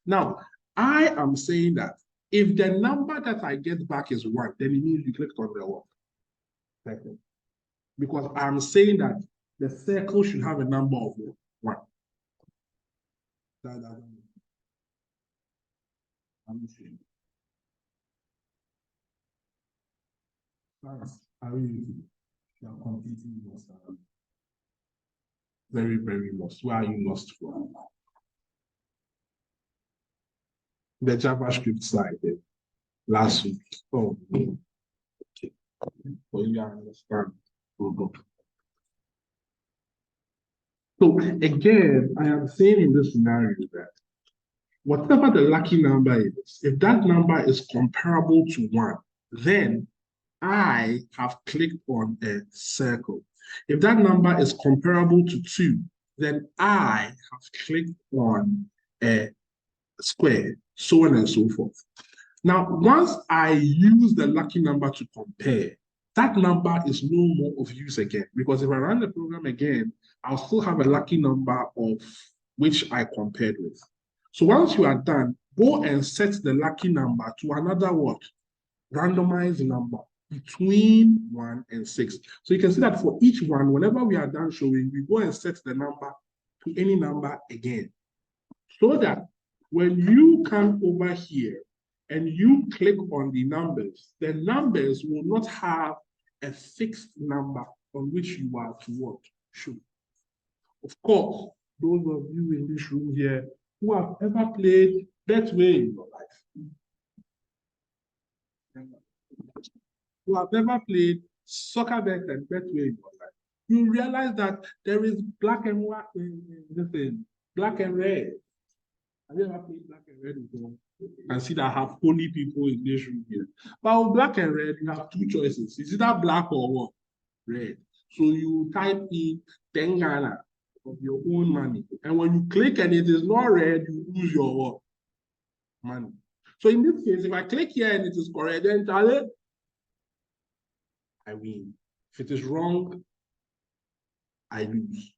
Now, I am saying that if the number that I get back is 1, then it means you clicked on the what? Circle. Because I'm saying that the circle should have a number of 1. I'm saying. How are you? You are completely lost. Very, very lost. Where are you lost from? The JavaScript side last week. Oh, okay. Well, you understand. So again, I am saying in this scenario that whatever the lucky number is, if that number is comparable to 1, then I have clicked on a circle. If that number is comparable to 2, then I have clicked on a square, so on and so forth. Now, once I use the lucky number to compare, that number is no more of use again, because if I run the program again, I'll still have a lucky number of which I compared with. So once you are done, go and set the lucky number to another what? Randomized number between 1 and 6. So you can see that for each one, whenever we are done showing, we go and set the number to any number again. So that when you come over here and you click on the numbers will not have a fixed number on which you are to what? Show. Of course, those of you in this room here who have ever played Betway in your life, who have ever played soccer bet and Betway in your life, you realize that there is black and white, black and red. Have you ever played black and red before? And see that I have only people in this room here. But with black and red, you have two choices. It's either black or what? Red. So you type in 10 Ghana of your own money. And when you click and it is not red, you lose your what? Money. So in this case, if I click here and it is correct, then I win. If it is wrong, I lose.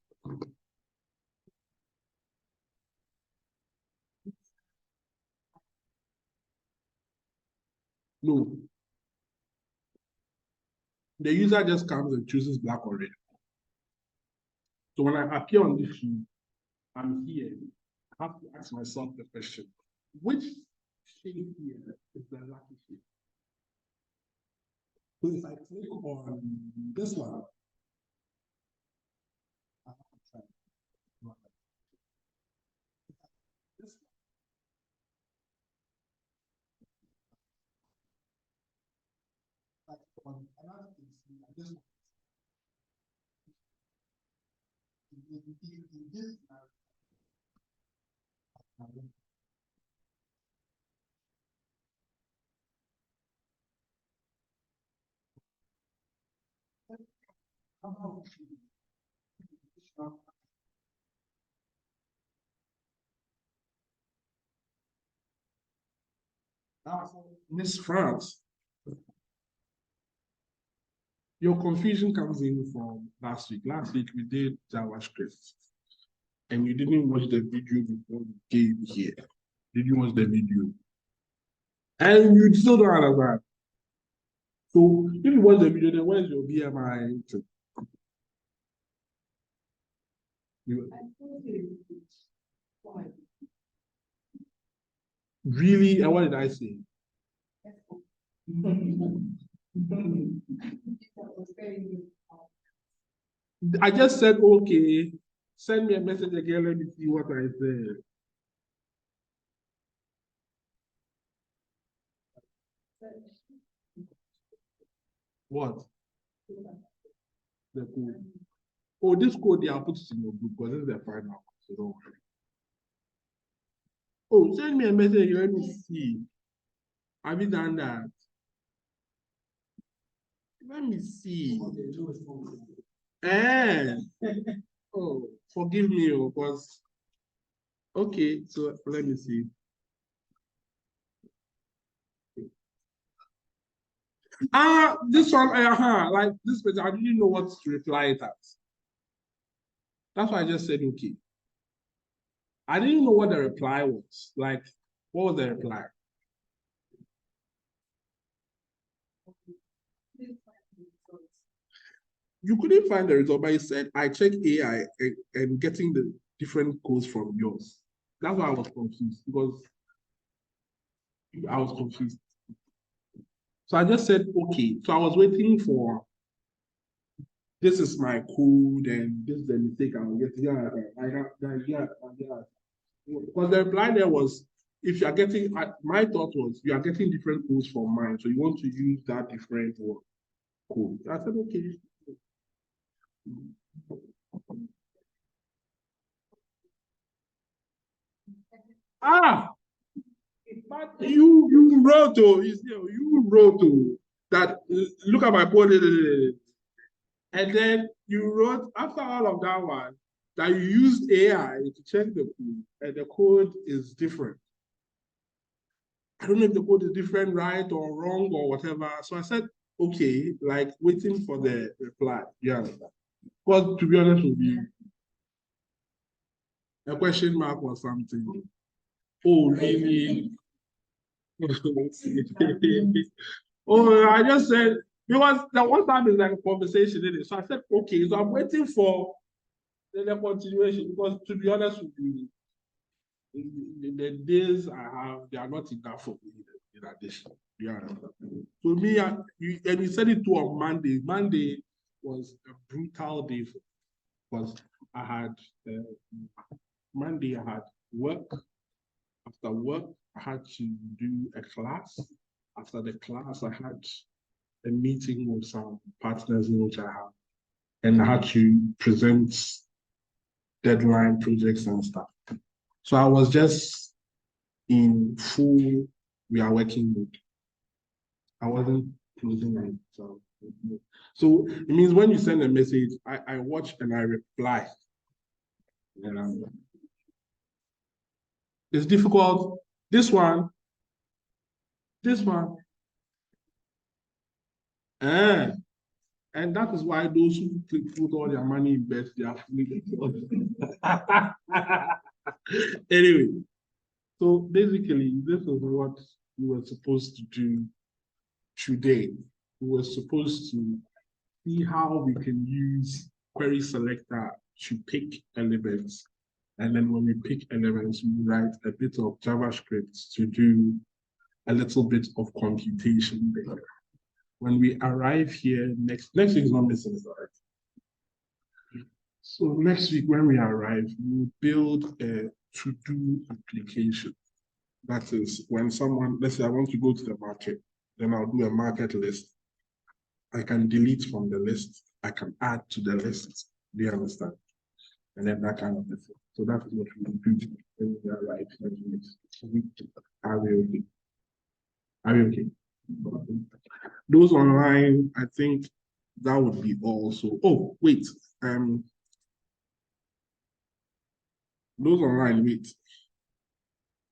No. The user just comes and chooses black or red. So when I appear on this sheet, I'm here. I have to ask myself the question, which shade here is the lucky shade? So if I click on this one, I have to try this one. On another thing, I just this Miss France, your confusion comes in from last week. Last week we did JavaScript, and you didn't watch the video before we came here. Did you watch the video? And you still don't understand. So if you watch the video, then where's your BMI? Really? And what did I say? I just said, okay, send me a message again, let me see what I said. What? The code. Oh, this code, I'll put it in your group because this is the final, so don't worry. Oh, send me a message, let me see. Have you done that? Let me see. Oh, forgive me, because okay, so let me see. This one, like this person, I didn't know what to reply it as. That's why I just said okay. I didn't know what the reply was. Like, what was the reply? You couldn't find the result, but you said I checked AI and getting the different codes from yours. That's why I was confused, because I was confused. So I just said, okay. So I was waiting for, this is my code and this is the mistake I'm getting. Yeah. Because the reply there was, if you are getting, my thought was, you are getting different codes from mine. So you want to use that different code. I said, okay. But you wrote, that, look at my code, and then you wrote, after all of that one, that you used AI to check the code, and the code is different. I don't know if the code is different, right or wrong or whatever. So I said, okay, like waiting for the reply. Yeah. Because to be honest with you, a question mark or something. Oh, really? Oh, I just said, because the one time is like a conversation, isn't it? So I said, okay, so I'm waiting for the continuation, because to be honest with you, the days I have, they are not enough for me in addition. Yeah. So me, and you said it too on Monday. Monday was a brutal day because I had, Monday I had work. After work, I had to do a class. After the class, I had a meeting with some partners in which I have. and how to present deadline projects and stuff. So I was just in full, we are working mode. I wasn't closing it. So it means when you send a message, I watch and I reply. It's difficult. This one. And that is why those who put all their money in bets, they are fully. Anyway, so basically, this is what we were supposed to do today. We were supposed to see how we can use query selector to pick elements. And then when we pick elements, we write a bit of JavaScript to do a little bit of computation there. When we arrive here, next week is not missing, right? So next week when we arrive, we'll build a to-do application. That is when someone, let's say I want to go to the market, then I'll do a market list. I can delete from the list. I can add to the list. Do you understand? And then that kind of thing. So that is what we will do when we arrive next week. Are we okay? Are we okay? Those online, I think that would be all. So, oh, wait. Those online, wait.